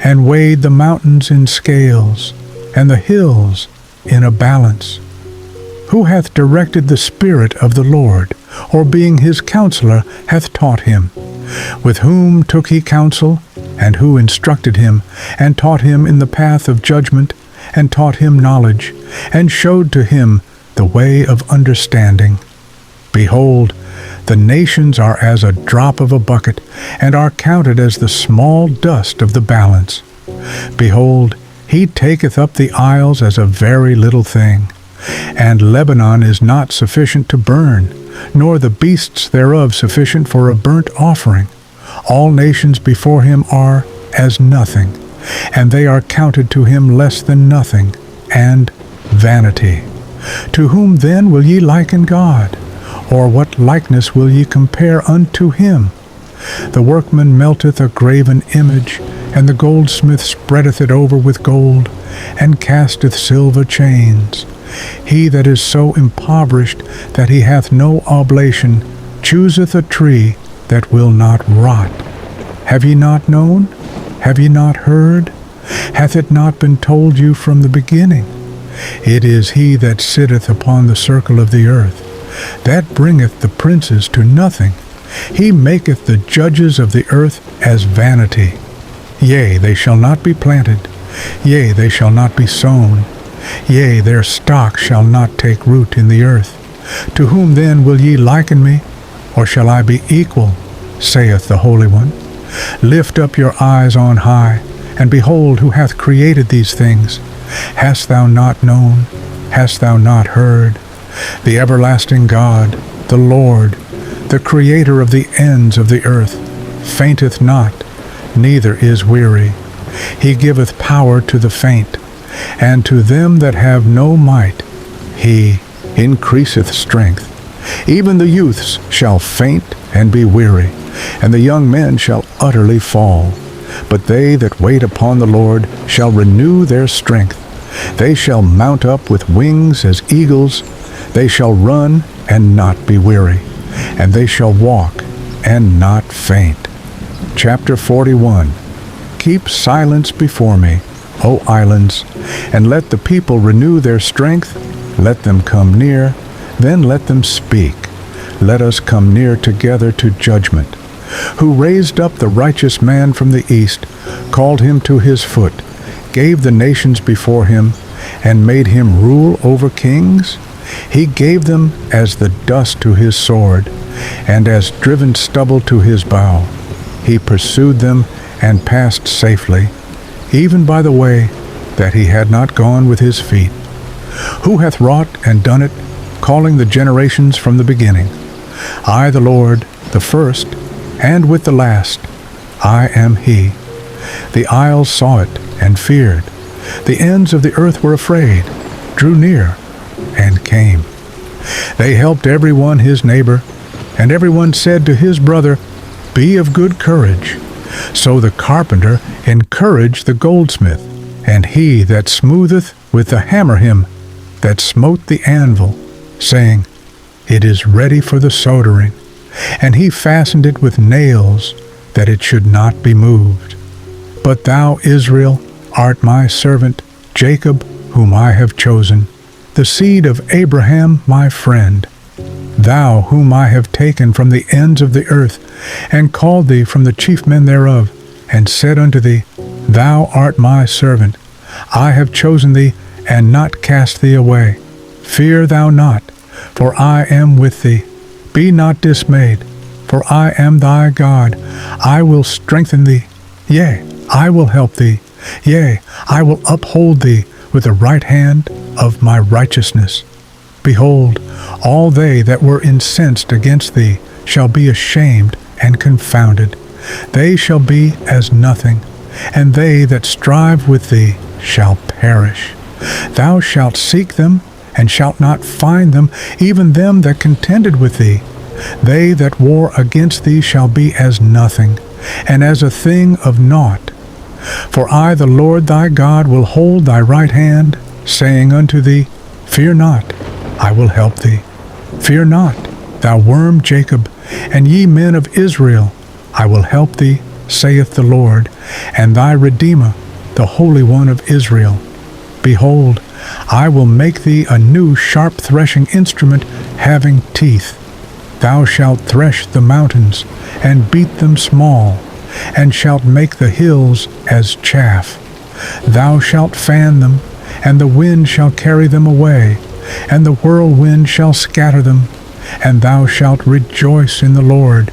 A: and weighed the mountains in scales, and the hills in a balance. Who hath directed the Spirit of the Lord, or being his counselor hath taught him? With whom took he counsel, and who instructed him, and taught him in the path of judgment, and taught him knowledge, and showed to him the way of understanding? Behold, the nations are as a drop of a bucket, and are counted as the small dust of the balance. Behold, he taketh up the isles as a very little thing. And Lebanon is not sufficient to burn, nor the beasts thereof sufficient for a burnt offering. All nations before him are as nothing, and they are counted to him less than nothing, and vanity. To whom then will ye liken God? Or what likeness will ye compare unto him? The workman melteth a graven image, and the goldsmith spreadeth it over with gold, and casteth silver chains. He that is so impoverished that he hath no oblation chooseth a tree that will not rot. Have ye not known? Have ye not heard? Hath it not been told you from the beginning? It is he that sitteth upon the circle of the earth, that bringeth the princes to nothing. He maketh the judges of the earth as vanity. Yea, they shall not be planted. Yea, they shall not be sown. Yea, their stock shall not take root in the earth. To whom then will ye liken me? Or shall I be equal? Saith the Holy One. Lift up your eyes on high, and behold who hath created these things. Hast thou not known? Hast thou not heard? The everlasting God, the Lord, the Creator of the ends of the earth, fainteth not, neither is weary. He giveth power to the faint, and to them that have no might he increaseth strength. Even the youths shall faint and be weary, and the young men shall utterly fall. But they that wait upon the Lord shall renew their strength. They shall mount up with wings as eagles. They shall run and not be weary, and they shall walk and not faint. Chapter 41. Keep silence before me, O islands, and let the people renew their strength. Let them come near, then let them speak. Let us come near together to judgment. Who raised up the righteous man from the east, called him to his foot, gave the nations before him, and made him rule over kings? He gave them as the dust to his sword, and as driven stubble to his bow. He pursued them and passed safely, even by the way that he had not gone with his feet. Who hath wrought and done it, calling the generations from the beginning? I, the Lord, the first, and with the last, I am he. The isles saw it and feared. The ends of the earth were afraid, drew near, and came. They helped every one his neighbor, and every one said to his brother, Be of good courage. So the carpenter encouraged the goldsmith, and he that smootheth with the hammer him that smote the anvil, saying, It is ready for the soldering. And he fastened it with nails, that it should not be moved. But thou, Israel, art my servant, Jacob, whom I have chosen, the seed of Abraham my friend. Thou, whom I have taken from the ends of the earth, and called thee from the chief men thereof, and said unto thee, Thou art my servant. I have chosen thee, and not cast thee away. Fear thou not, for I am with thee. Be not dismayed, for I am thy God. I will strengthen thee. Yea, I will help thee. Yea, I will uphold thee with the right hand of my righteousness. Behold, all they that were incensed against thee shall be ashamed and confounded. They shall be as nothing, and they that strive with thee shall perish. Thou shalt seek them, and shalt not find them, even them that contended with thee. They that war against thee shall be as nothing, and as a thing of naught. For I, the Lord thy God, will hold thy right hand, saying unto thee, Fear not, I will help thee. Fear not, thou worm Jacob, and ye men of Israel, I will help thee, saith the Lord, and thy Redeemer, the Holy One of Israel. Behold, I will make thee a new sharp threshing instrument having teeth. Thou shalt thresh the mountains, and beat them small, and shalt make the hills as chaff. Thou shalt fan them, and the wind shall carry them away, and the whirlwind shall scatter them. And thou shalt rejoice in the Lord,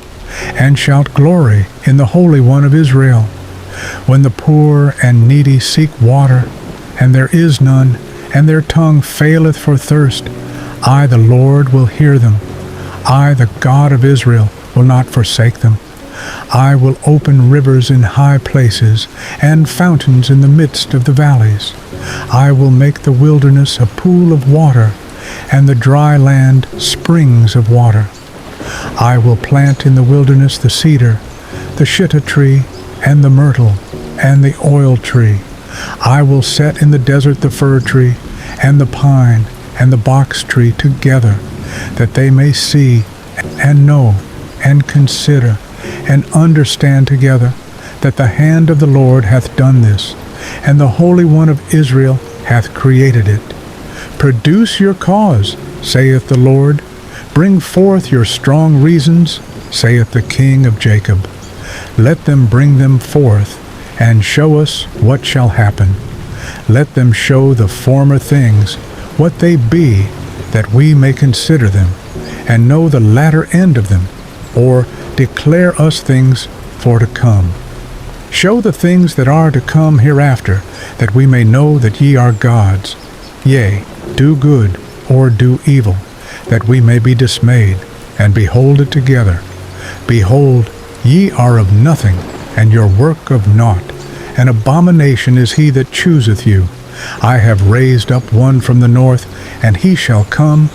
A: and shalt glory in the Holy One of Israel. When the poor and needy seek water, and there is none, and their tongue faileth for thirst, I, the Lord, will hear them. I, the God of Israel, will not forsake them. I will open rivers in high places, and fountains in the midst of the valleys. I will make the wilderness a pool of water, and the dry land springs of water. I will plant in the wilderness the cedar, the shittah tree, and the myrtle, and the oil tree. I will set in the desert the fir tree, and the pine, and the box tree together, that they may see, and know, and consider, and understand together, that the hand of the Lord hath done this, and the Holy One of Israel hath created it. Produce your cause, saith the Lord. Bring forth your strong reasons, saith the King of Jacob. Let them bring them forth, and show us what shall happen. Let them show the former things, what they be, that we may consider them, and know the latter end of them, or declare us things for to come. Show the things that are to come hereafter, that we may know that ye are gods. Yea, do good, or do evil, that we may be dismayed, and behold it together. Behold, ye are of nothing, and your work of naught. An abomination is he that chooseth you. I have raised up one from the north, and he shall come.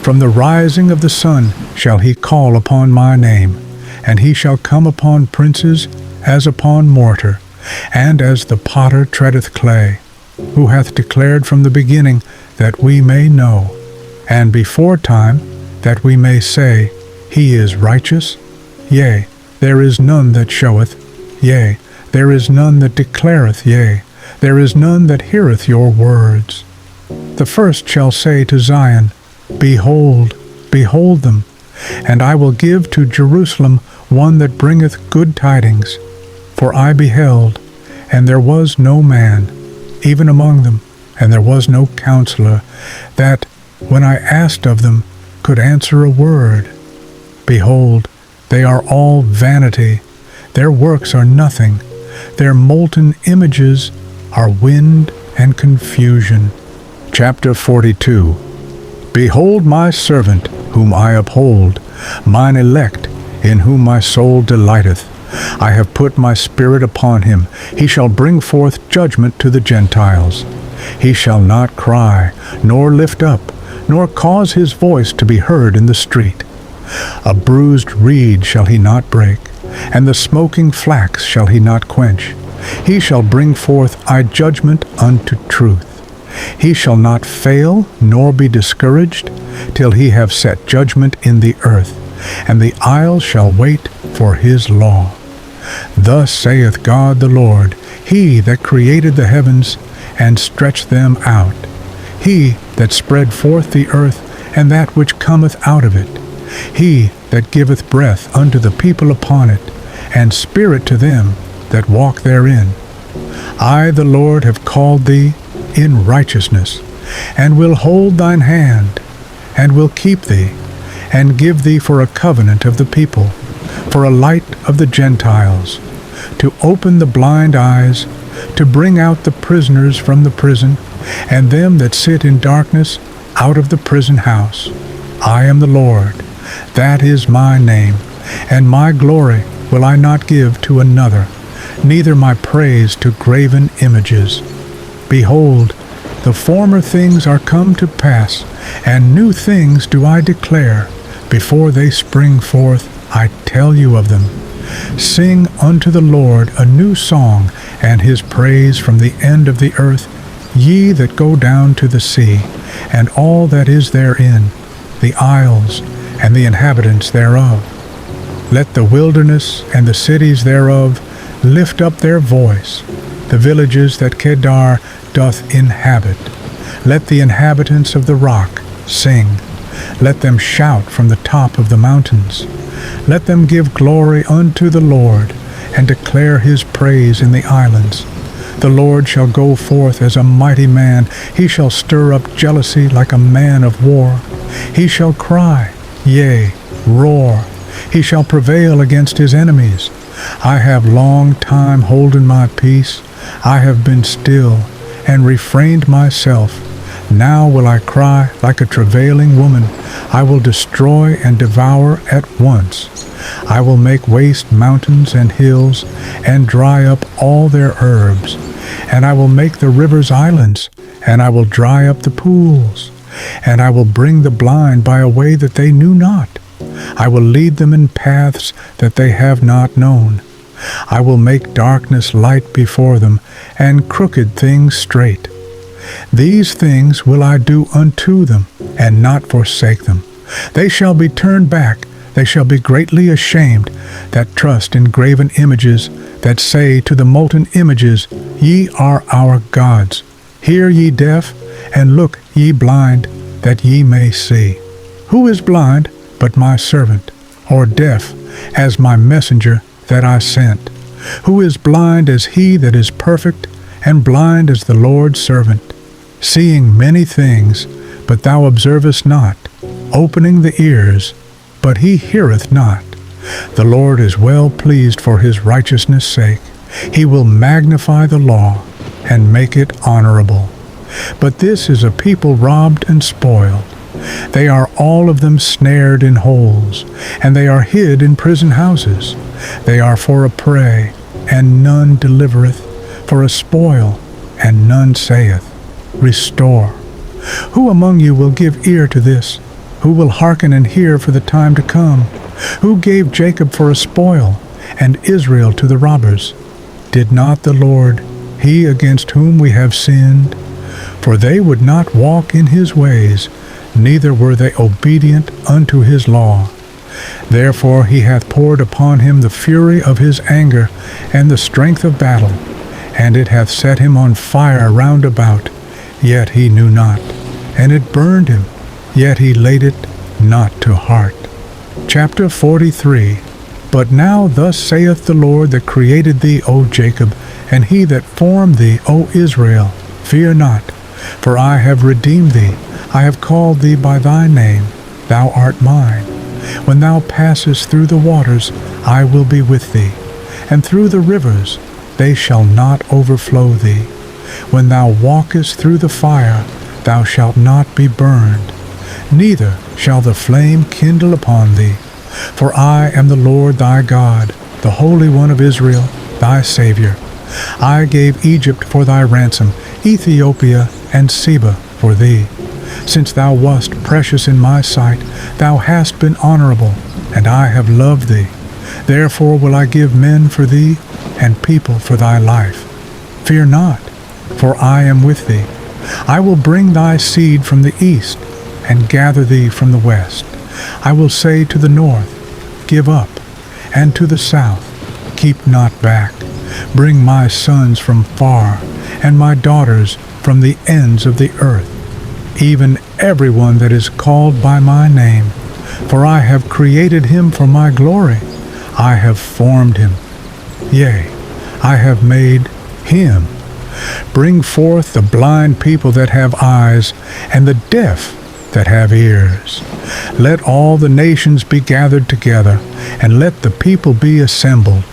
A: From the rising of the sun shall he call upon my name, and he shall come upon princes as upon mortar, and as the potter treadeth clay, who hath declared from the beginning, that we may know, and before time, that we may say, He is righteous. Yea, there is none that showeth. Yea, there is none that declareth. Yea, there is none that heareth your words. The first shall say to Zion, Behold, behold them, and I will give to Jerusalem one that bringeth good tidings. For I beheld, and there was no man, even among them, and there was no counselor, that, when I asked of them, could answer a word. Behold, they are all vanity, their works are nothing, their molten images are wind and confusion. Chapter 42. Behold my servant, whom I uphold, mine elect, in whom my soul delighteth. I have put my spirit upon him. He shall bring forth judgment to the Gentiles. He shall not cry, nor lift up, nor cause his voice to be heard in the street. A bruised reed shall he not break, and the smoking flax shall he not quench. He shall bring forth judgment unto truth. He shall not fail, nor be discouraged, till he have set judgment in the earth, and the isles shall wait for his law. Thus saith God the Lord, He that created the heavens, and stretched them out, He that spread forth the earth, and that which cometh out of it, He that giveth breath unto the people upon it, and spirit to them that walk therein. I, the Lord, have called thee in righteousness, and will hold thine hand, and will keep thee, and give thee for a covenant of the people, for a light of the Gentiles, to open the blind eyes, to bring out the prisoners from the prison, and them that sit in darkness out of the prison house. I am the Lord, that is my name, and my glory will I not give to another, neither my praise to graven images. Behold, the former things are come to pass, and new things do I declare. Before they spring forth, I tell you of them. Sing unto the Lord a new song, and his praise from the end of the earth, ye that go down to the sea, and all that is therein, the isles, and the inhabitants thereof. Let the wilderness and the cities thereof lift up their voice, the villages that Kedar doth inhabit. Let the inhabitants of the rock sing. Let them shout from the top of the mountains. Let them give glory unto the Lord, and declare his praise in the islands. The Lord shall go forth as a mighty man. He shall stir up jealousy like a man of war. He shall cry, yea, roar. He shall prevail against his enemies. I have long time holden my peace. I have been still, and refrained myself. Now will I cry like a travailing woman. I will destroy and devour at once. I will make waste mountains and hills, and dry up all their herbs. And I will make the rivers islands, and I will dry up the pools. and I will bring the blind by a way that they knew not. I will lead them in paths that they have not known. I will make darkness light before them, and crooked things straight. These things will I do unto them, and not forsake them. They shall be turned back, they shall be greatly ashamed, that trust in graven images, that say to the molten images, Ye are our gods. Hear ye deaf, and look ye blind, that ye may see. Who is blind but my servant, or deaf as my messenger that I sent? Who is blind as he that is perfect, and blind as the Lord's servant? Seeing many things, but thou observest not, opening the ears, but he heareth not. The Lord is well pleased for his righteousness' sake. He will magnify the law, and make it honorable. But this is a people robbed and spoiled. They are all of them snared in holes, and they are hid in prison houses. They are for a prey, and none delivereth, for a spoil, and none saith, Restore. Who among you will give ear to this? Who will hearken and hear for the time to come? Who gave Jacob for a spoil, and Israel to the robbers? Did not the Lord, he against whom we have sinned? For they would not walk in his ways, neither were they obedient unto his law. Therefore he hath poured upon him the fury of his anger, and the strength of battle, and it hath set him on fire round about, yet he knew not, and it burned him, yet he laid it not to heart. Chapter 43. But now thus saith the Lord that created thee, O Jacob, and he that formed thee, O Israel, Fear not, for I have redeemed thee, I have called thee by thy name, thou art mine. When thou passest through the waters, I will be with thee, and through the rivers, they shall not overflow thee. When thou walkest through the fire, thou shalt not be burned, neither shall the flame kindle upon thee. For I am the Lord thy God, the Holy One of Israel, thy Savior. I gave Egypt for thy ransom, Ethiopia and Seba for thee. Since thou wast precious in my sight, thou hast been honorable, and I have loved thee. Therefore will I give men for thee, and people for thy life. Fear not, for I am with thee. I will bring thy seed from the east, and gather thee from the west. I will say to the north, Give up, and to the south, Keep not back. Bring my sons from far, and my daughters from the ends of the earth, even everyone that is called by my name. For I have created him for my glory. I have formed him. Yea, I have made him. Bring forth the blind people that have eyes, and the deaf that have ears. Let all the nations be gathered together, and let the people be assembled.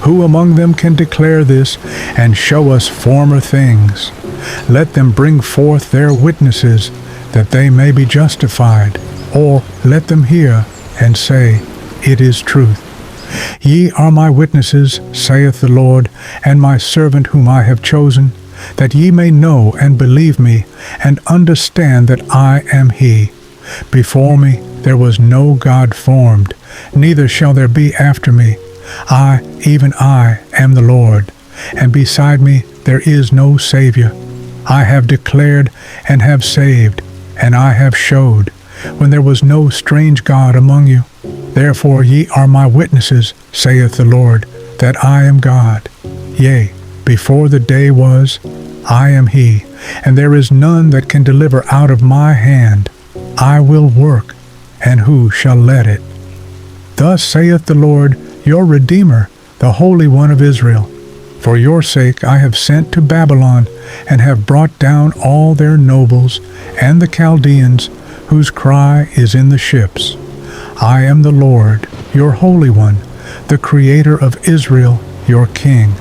A: Who among them can declare this, and show us former things? Let them bring forth their witnesses, that they may be justified. Or let them hear, and say, It is truth. Ye are my witnesses, saith the Lord, and my servant whom I have chosen, that ye may know and believe me, and understand that I am he. Before me there was no God formed, neither shall there be after me. I, even I, am the Lord, and beside me there is no Savior. I have declared and have saved, and I have showed, when there was no strange God among you. Therefore ye are my witnesses, saith the Lord, that I am God. Yea, before the day was, I am he, and there is none that can deliver out of my hand. I will work, and who shall let it? Thus saith the Lord, your Redeemer, the Holy One of Israel. For your sake I have sent to Babylon, and have brought down all their nobles, and the Chaldeans, whose cry is in the ships. I am the Lord, your Holy One, the Creator of Israel, your King.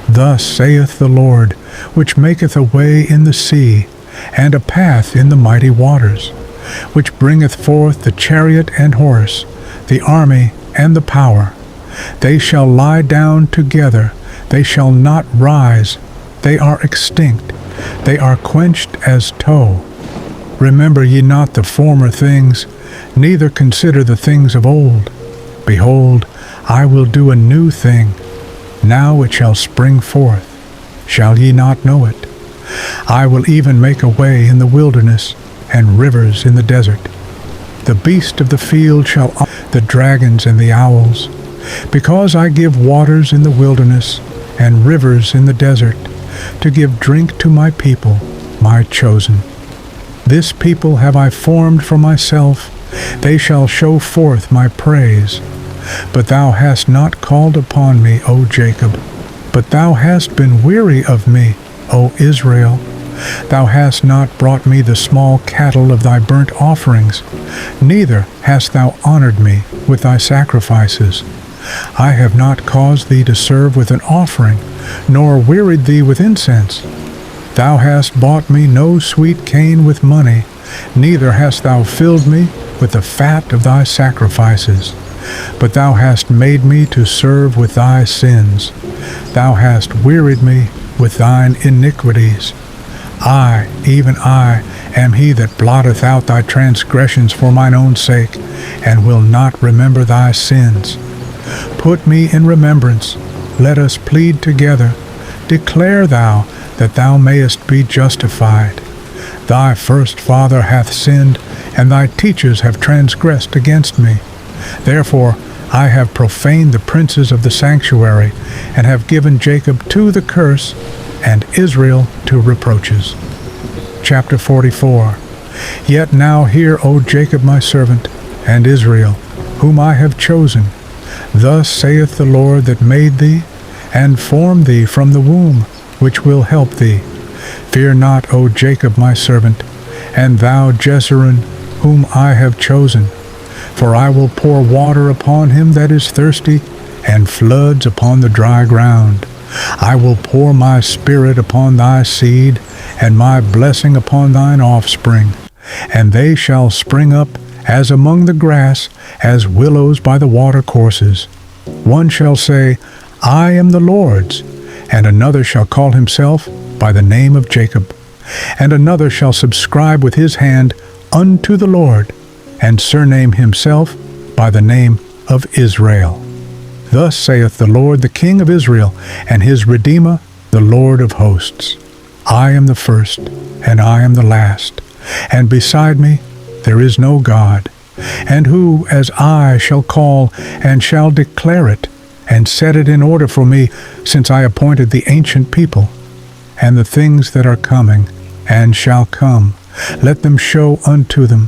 A: Thus saith the Lord, which maketh a way in the sea, and a path in the mighty waters, which bringeth forth the chariot and horse, the army and the power. They shall lie down together, they shall not rise, they are extinct, they are quenched as tow. Remember ye not the former things, neither consider the things of old. Behold, I will do a new thing. Now it shall spring forth. Shall ye not know it? I will even make a way in the wilderness, and rivers in the desert. The beast of the field shall the dragons and the owls, because I give waters in the wilderness, and rivers in the desert, to give drink to my people, my chosen. This people have I formed for myself, they shall show forth my praise. But thou hast not called upon me, O Jacob, but thou hast been weary of me, O Israel. Thou hast not brought me the small cattle of thy burnt offerings, neither hast thou honored me with thy sacrifices. I have not caused thee to serve with an offering, nor wearied thee with incense. Thou hast bought me no sweet cane with money, neither hast thou filled me with the fat of thy sacrifices. But thou hast made me to serve with thy sins. Thou hast wearied me with thine iniquities. I, even I, am he that blotteth out thy transgressions for mine own sake, and will not remember thy sins. Put me in remembrance, let us plead together. Declare thou, that thou mayest be justified. Thy first father hath sinned, and thy teachers have transgressed against me. Therefore I have profaned the princes of the sanctuary, and have given Jacob to the curse, and Israel to reproaches. Chapter 44. Yet now hear, O Jacob my servant, and Israel, whom I have chosen. Thus saith the Lord that made thee, and formed thee from the womb, which will help thee. Fear not, O Jacob my servant, and thou Jeshurun, whom I have chosen. For I will pour water upon him that is thirsty, and floods upon the dry ground. I will pour my spirit upon thy seed, and my blessing upon thine offspring. And they shall spring up as among the grass, as willows by the watercourses. One shall say, I am the Lord's, and another shall call himself by the name of Jacob. And another shall subscribe with his hand unto the Lord, and surname himself by the name of Israel. Thus saith the Lord, the King of Israel, and his Redeemer, the Lord of hosts. I am the first, and I am the last, and beside me there is no God. And who as I shall call, and shall declare it, and set it in order for me, since I appointed the ancient people, and the things that are coming, and shall come, let them show unto them.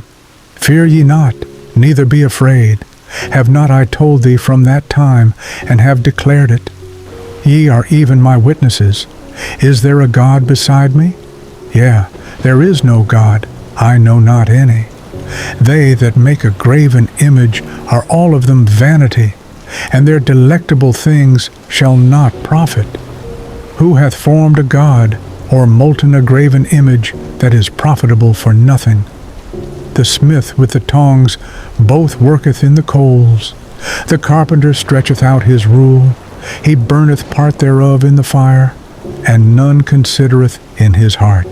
A: Fear ye not, neither be afraid. Have not I told thee from that time, and have declared it? Ye are even my witnesses. Is there a God beside me? Yea, there is no God, I know not any. They that make a graven image are all of them vanity, and their delectable things shall not profit. Who hath formed a god, or molten a graven image that is profitable for nothing? The smith with the tongs both worketh in the coals. The carpenter stretcheth out his rule. He burneth part thereof in the fire, and none considereth in his heart.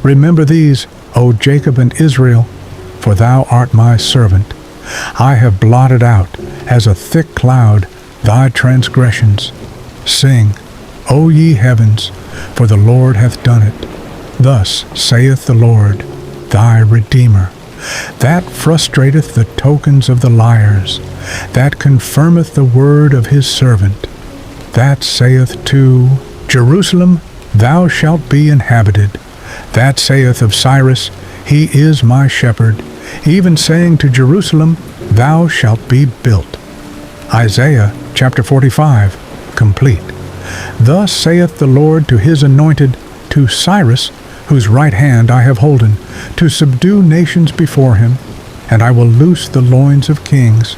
A: Remember these, O Jacob and Israel, for thou art my servant. I have blotted out, as a thick cloud, thy transgressions. Sing, O ye heavens, for the Lord hath done it. Thus saith the Lord, thy Redeemer, that frustrateth the tokens of the liars, that confirmeth the word of his servant, that saith to Jerusalem, thou shalt be inhabited, that saith of Cyrus, he is my shepherd, even saying to Jerusalem, thou shalt be built. Isaiah chapter 45, complete. Thus saith the Lord to his anointed, to Cyrus, whose right hand I have holden, to subdue nations before him, and I will loose the loins of kings,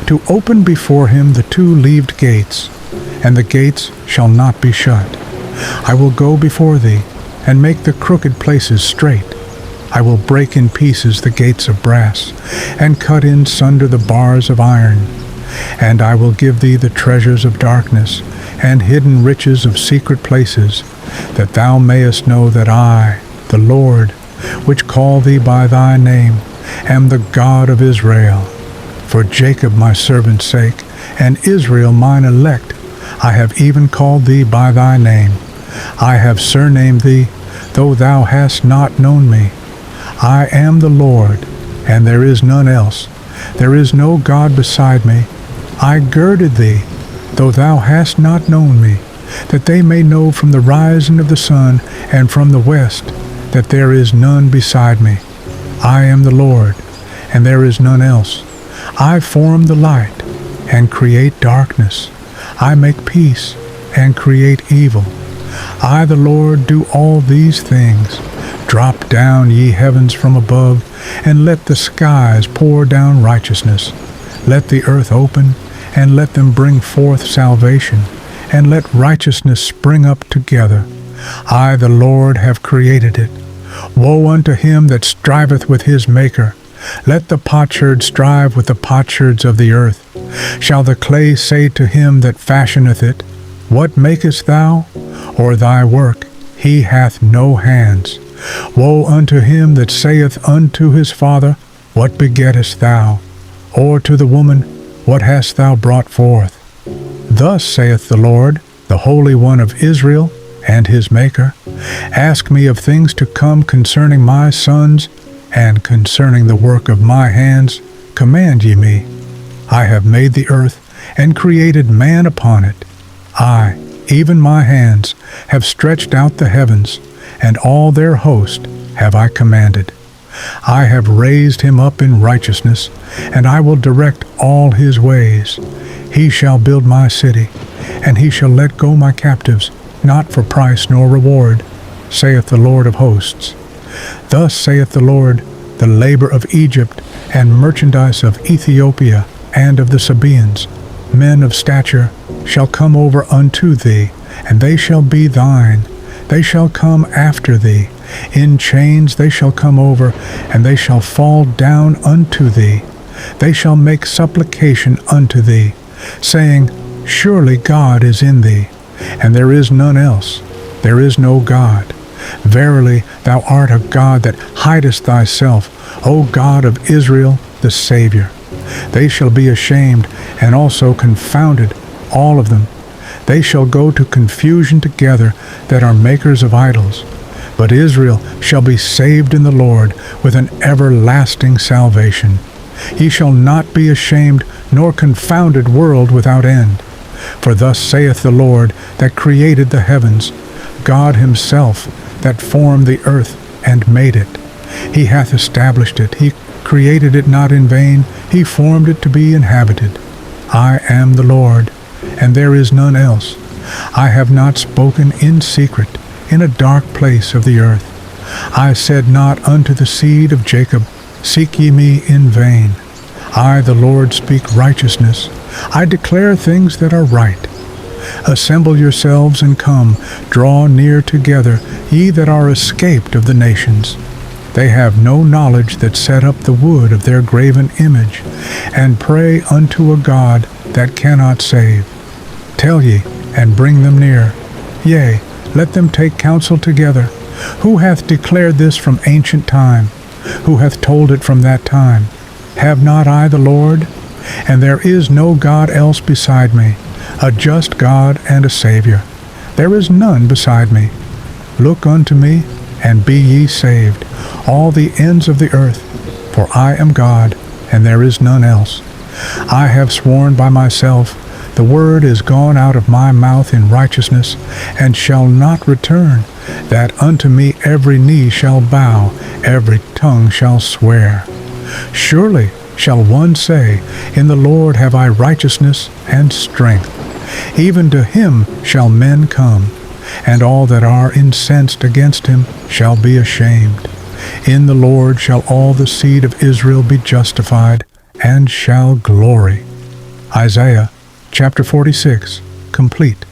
A: to open before him the two-leaved gates, and the gates shall not be shut. I will go before thee, and make the crooked places straight. I will break in pieces the gates of brass, and cut in sunder the bars of iron. And I will give thee the treasures of darkness, and hidden riches of secret places, that thou mayest know that I, the Lord, which call thee by thy name, am the God of Israel. For Jacob my servant's sake, and Israel mine elect, I have even called thee by thy name. I have surnamed thee, though thou hast not known me. I am the Lord, and there is none else. There is no God beside me. I girded thee, though thou hast not known me, that they may know from the rising of the sun and from the west that there is none beside me. I am the Lord, and there is none else. I form the light and create darkness. I make peace and create evil. I, the Lord, do all these things. Drop down, ye heavens, from above, and let the skies pour down righteousness. Let the earth open, and let them bring forth salvation, and let righteousness spring up together. I, the Lord, have created it. Woe unto him that striveth with his Maker. Let the potsherd strive with the potsherds of the earth. Shall the clay say to him that fashioneth it, What makest thou? Or thy work, he hath no hands. Woe unto him that saith unto his father, What begettest thou? Or to the woman, What hast thou brought forth? Thus saith the Lord, the Holy One of Israel, and his Maker, Ask me of things to come concerning my sons, and concerning the work of my hands, command ye me. I have made the earth, and created man upon it. I, even my hands, have stretched out the heavens, and all their host have I commanded. I have raised him up in righteousness, and I will direct all his ways. He shall build my city, and he shall let go my captives, not for price nor reward, saith the Lord of hosts. Thus saith the Lord, the labor of Egypt, and merchandise of Ethiopia, and of the Sabaeans, men of stature, shall come over unto thee, and they shall be thine. They shall come after thee. In chains they shall come over, and they shall fall down unto thee. They shall make supplication unto thee, saying, Surely God is in thee, and there is none else. There is no God. Verily, thou art a God that hidest thyself, O God of Israel, the Savior. They shall be ashamed, and also confounded, all of them. They shall go to confusion together that are makers of idols. But Israel shall be saved in the Lord with an everlasting salvation. Ye shall not be ashamed, nor confounded world without end. For thus saith the Lord that created the heavens, God himself that formed the earth and made it. He hath established it. He created it not in vain. He formed it to be inhabited. I am the Lord, and there is none else. I have not spoken in secret, in a dark place of the earth. I said not unto the seed of Jacob, Seek ye me in vain. I, the Lord, speak righteousness. I declare things that are right. Assemble yourselves and come, draw near together, ye that are escaped of the nations. They have no knowledge that set up the wood of their graven image, and pray unto a God that cannot save. Tell ye, and bring them near. Yea, let them take counsel together. Who hath declared this from ancient time? Who hath told it from that time? Have not I the Lord? And there is no God else beside me, a just God and a Savior. There is none beside me. Look unto me, and be ye saved, all the ends of the earth, for I am God, and there is none else. I have sworn by myself, the word is gone out of my mouth in righteousness, and shall not return, that unto me every knee shall bow, every tongue shall swear. Surely shall one say, In the Lord have I righteousness and strength. Even to him shall men come, and all that are incensed against him shall be ashamed. In the Lord shall all the seed of Israel be justified, and shall glory. Isaiah chapter 46, complete.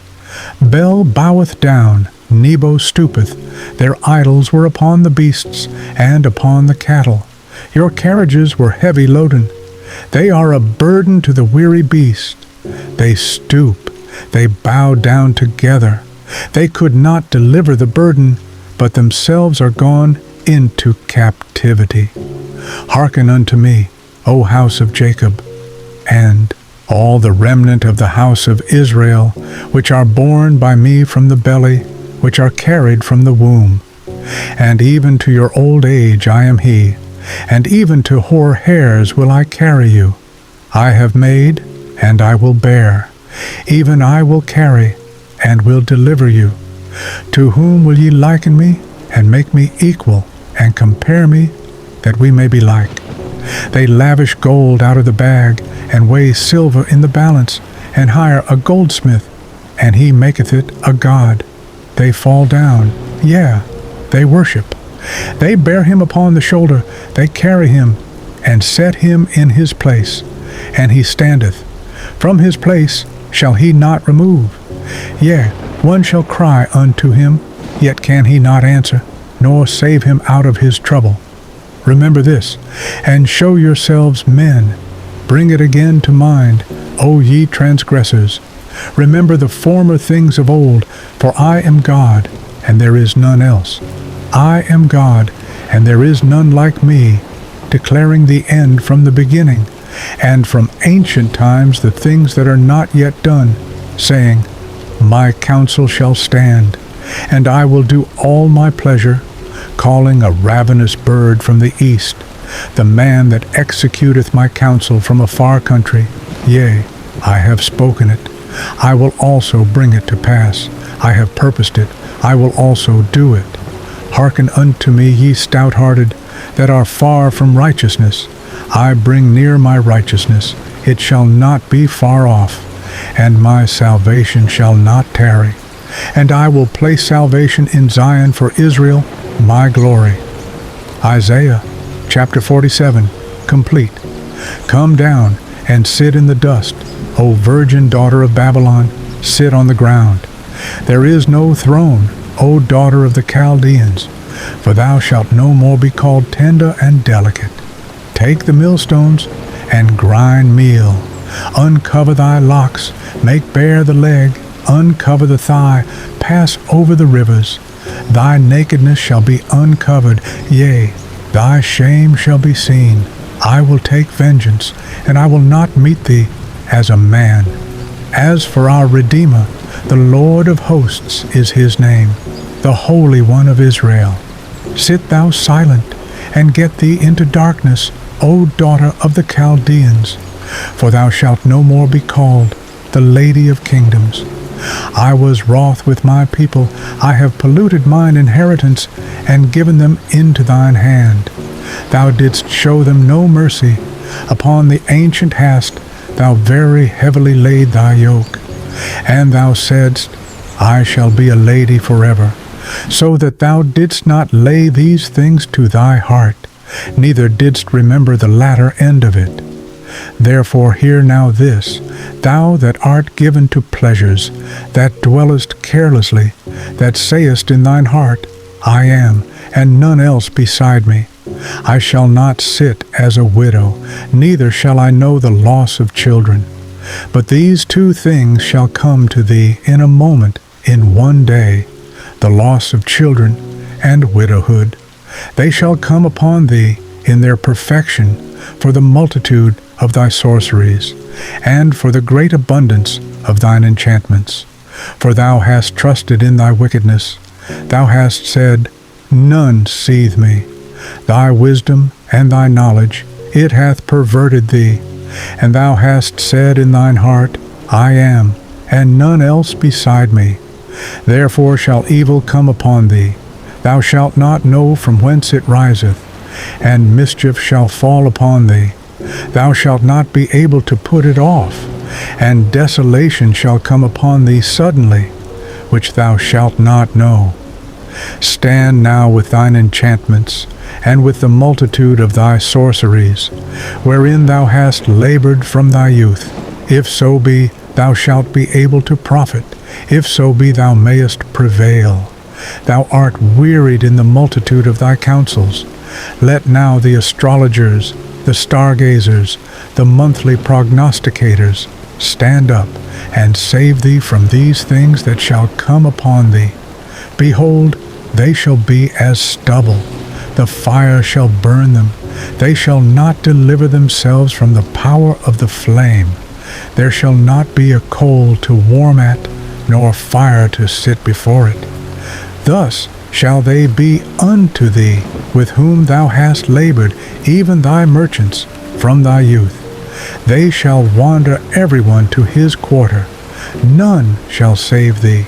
A: Bel boweth down, Nebo stoopeth. Their idols were upon the beasts, and upon the cattle. Your carriages were heavy loaden. They are a burden to the weary beast. They stoop, they bow down together. They could not deliver the burden, but themselves are gone into captivity. Hearken unto me, O house of Jacob, and all the remnant of the house of Israel, which are born by me from the belly, which are carried from the womb. And even to your old age I am he, and even to hoar hairs will I carry you. I have made, and I will bear, even I will carry, and will deliver you. To whom will ye liken me, and make me equal, and compare me, that we may be like? They lavish gold out of the bag, and weigh silver in the balance, and hire a goldsmith, and he maketh it a god. They fall down, yea, they worship. They bear him upon the shoulder, they carry him, and set him in his place, and he standeth. From his place shall he not remove. Yea, one shall cry unto him, yet can he not answer, nor save him out of his trouble. Remember this, and show yourselves men. Bring it again to mind, O ye transgressors. Remember the former things of old, for I am God, and there is none else. I am God, and there is none like me, declaring the end from the beginning, and from ancient times the things that are not yet done, saying, My counsel shall stand, and I will do all my pleasure, calling a ravenous bird from the east, the man that executeth my counsel from a far country. Yea, I have spoken it. I will also bring it to pass. I have purposed it. I will also do it. Hearken unto me, ye stout-hearted, that are far from righteousness. I bring near my righteousness. It shall not be far off, and my salvation shall not tarry. And I will place salvation in Zion for Israel, my glory. Isaiah chapter 47, complete. Come down and sit in the dust, O virgin daughter of Babylon, sit on the ground. There is no throne, O daughter of the Chaldeans, for thou shalt no more be called tender and delicate. Take the millstones and grind meal. Uncover thy locks, make bare the leg, uncover the thigh, pass over the rivers. Thy nakedness shall be uncovered, yea, thy shame shall be seen. I will take vengeance, and I will not meet thee as a man. As for our Redeemer, the Lord of hosts is his name, the Holy One of Israel. Sit thou silent, and get thee into darkness, O daughter of the Chaldeans, for thou shalt no more be called the Lady of Kingdoms. I was wroth with my people, I have polluted mine inheritance, and given them into thine hand. Thou didst show them no mercy, upon the ancient hast thou very heavily laid thy yoke. And thou saidst, I shall be a lady forever, so that thou didst not lay these things to thy heart, neither didst remember the latter end of it. Therefore hear now this, thou that art given to pleasures, that dwellest carelessly, that sayest in thine heart, I am, and none else beside me. I shall not sit as a widow, neither shall I know the loss of children. But these two things shall come to thee in a moment, in one day, the loss of children and widowhood. They shall come upon thee in their perfection, for the multitude of thy sorceries, and for the great abundance of thine enchantments. For thou hast trusted in thy wickedness. Thou hast said, None seeth me. Thy wisdom and thy knowledge, it hath perverted thee. And thou hast said in thine heart, I am, and none else beside me. Therefore shall evil come upon thee. Thou shalt not know from whence it riseth, and mischief shall fall upon thee. Thou shalt not be able to put it off, and desolation shall come upon thee suddenly, which thou shalt not know. Stand now with thine enchantments, and with the multitude of thy sorceries, wherein thou hast labored from thy youth. If so be thou shalt be able to profit, if so be thou mayest prevail. Thou art wearied in the multitude of thy counsels. Let now the astrologers, the stargazers, the monthly prognosticators, stand up, and save thee from these things that shall come upon thee. Behold, they shall be as stubble. The fire shall burn them. They shall not deliver themselves from the power of the flame. There shall not be a coal to warm at, nor a fire to sit before it. Thus shall they be unto thee, with whom thou hast labored, even thy merchants, from thy youth. They shall wander every one to his quarter. None shall save thee.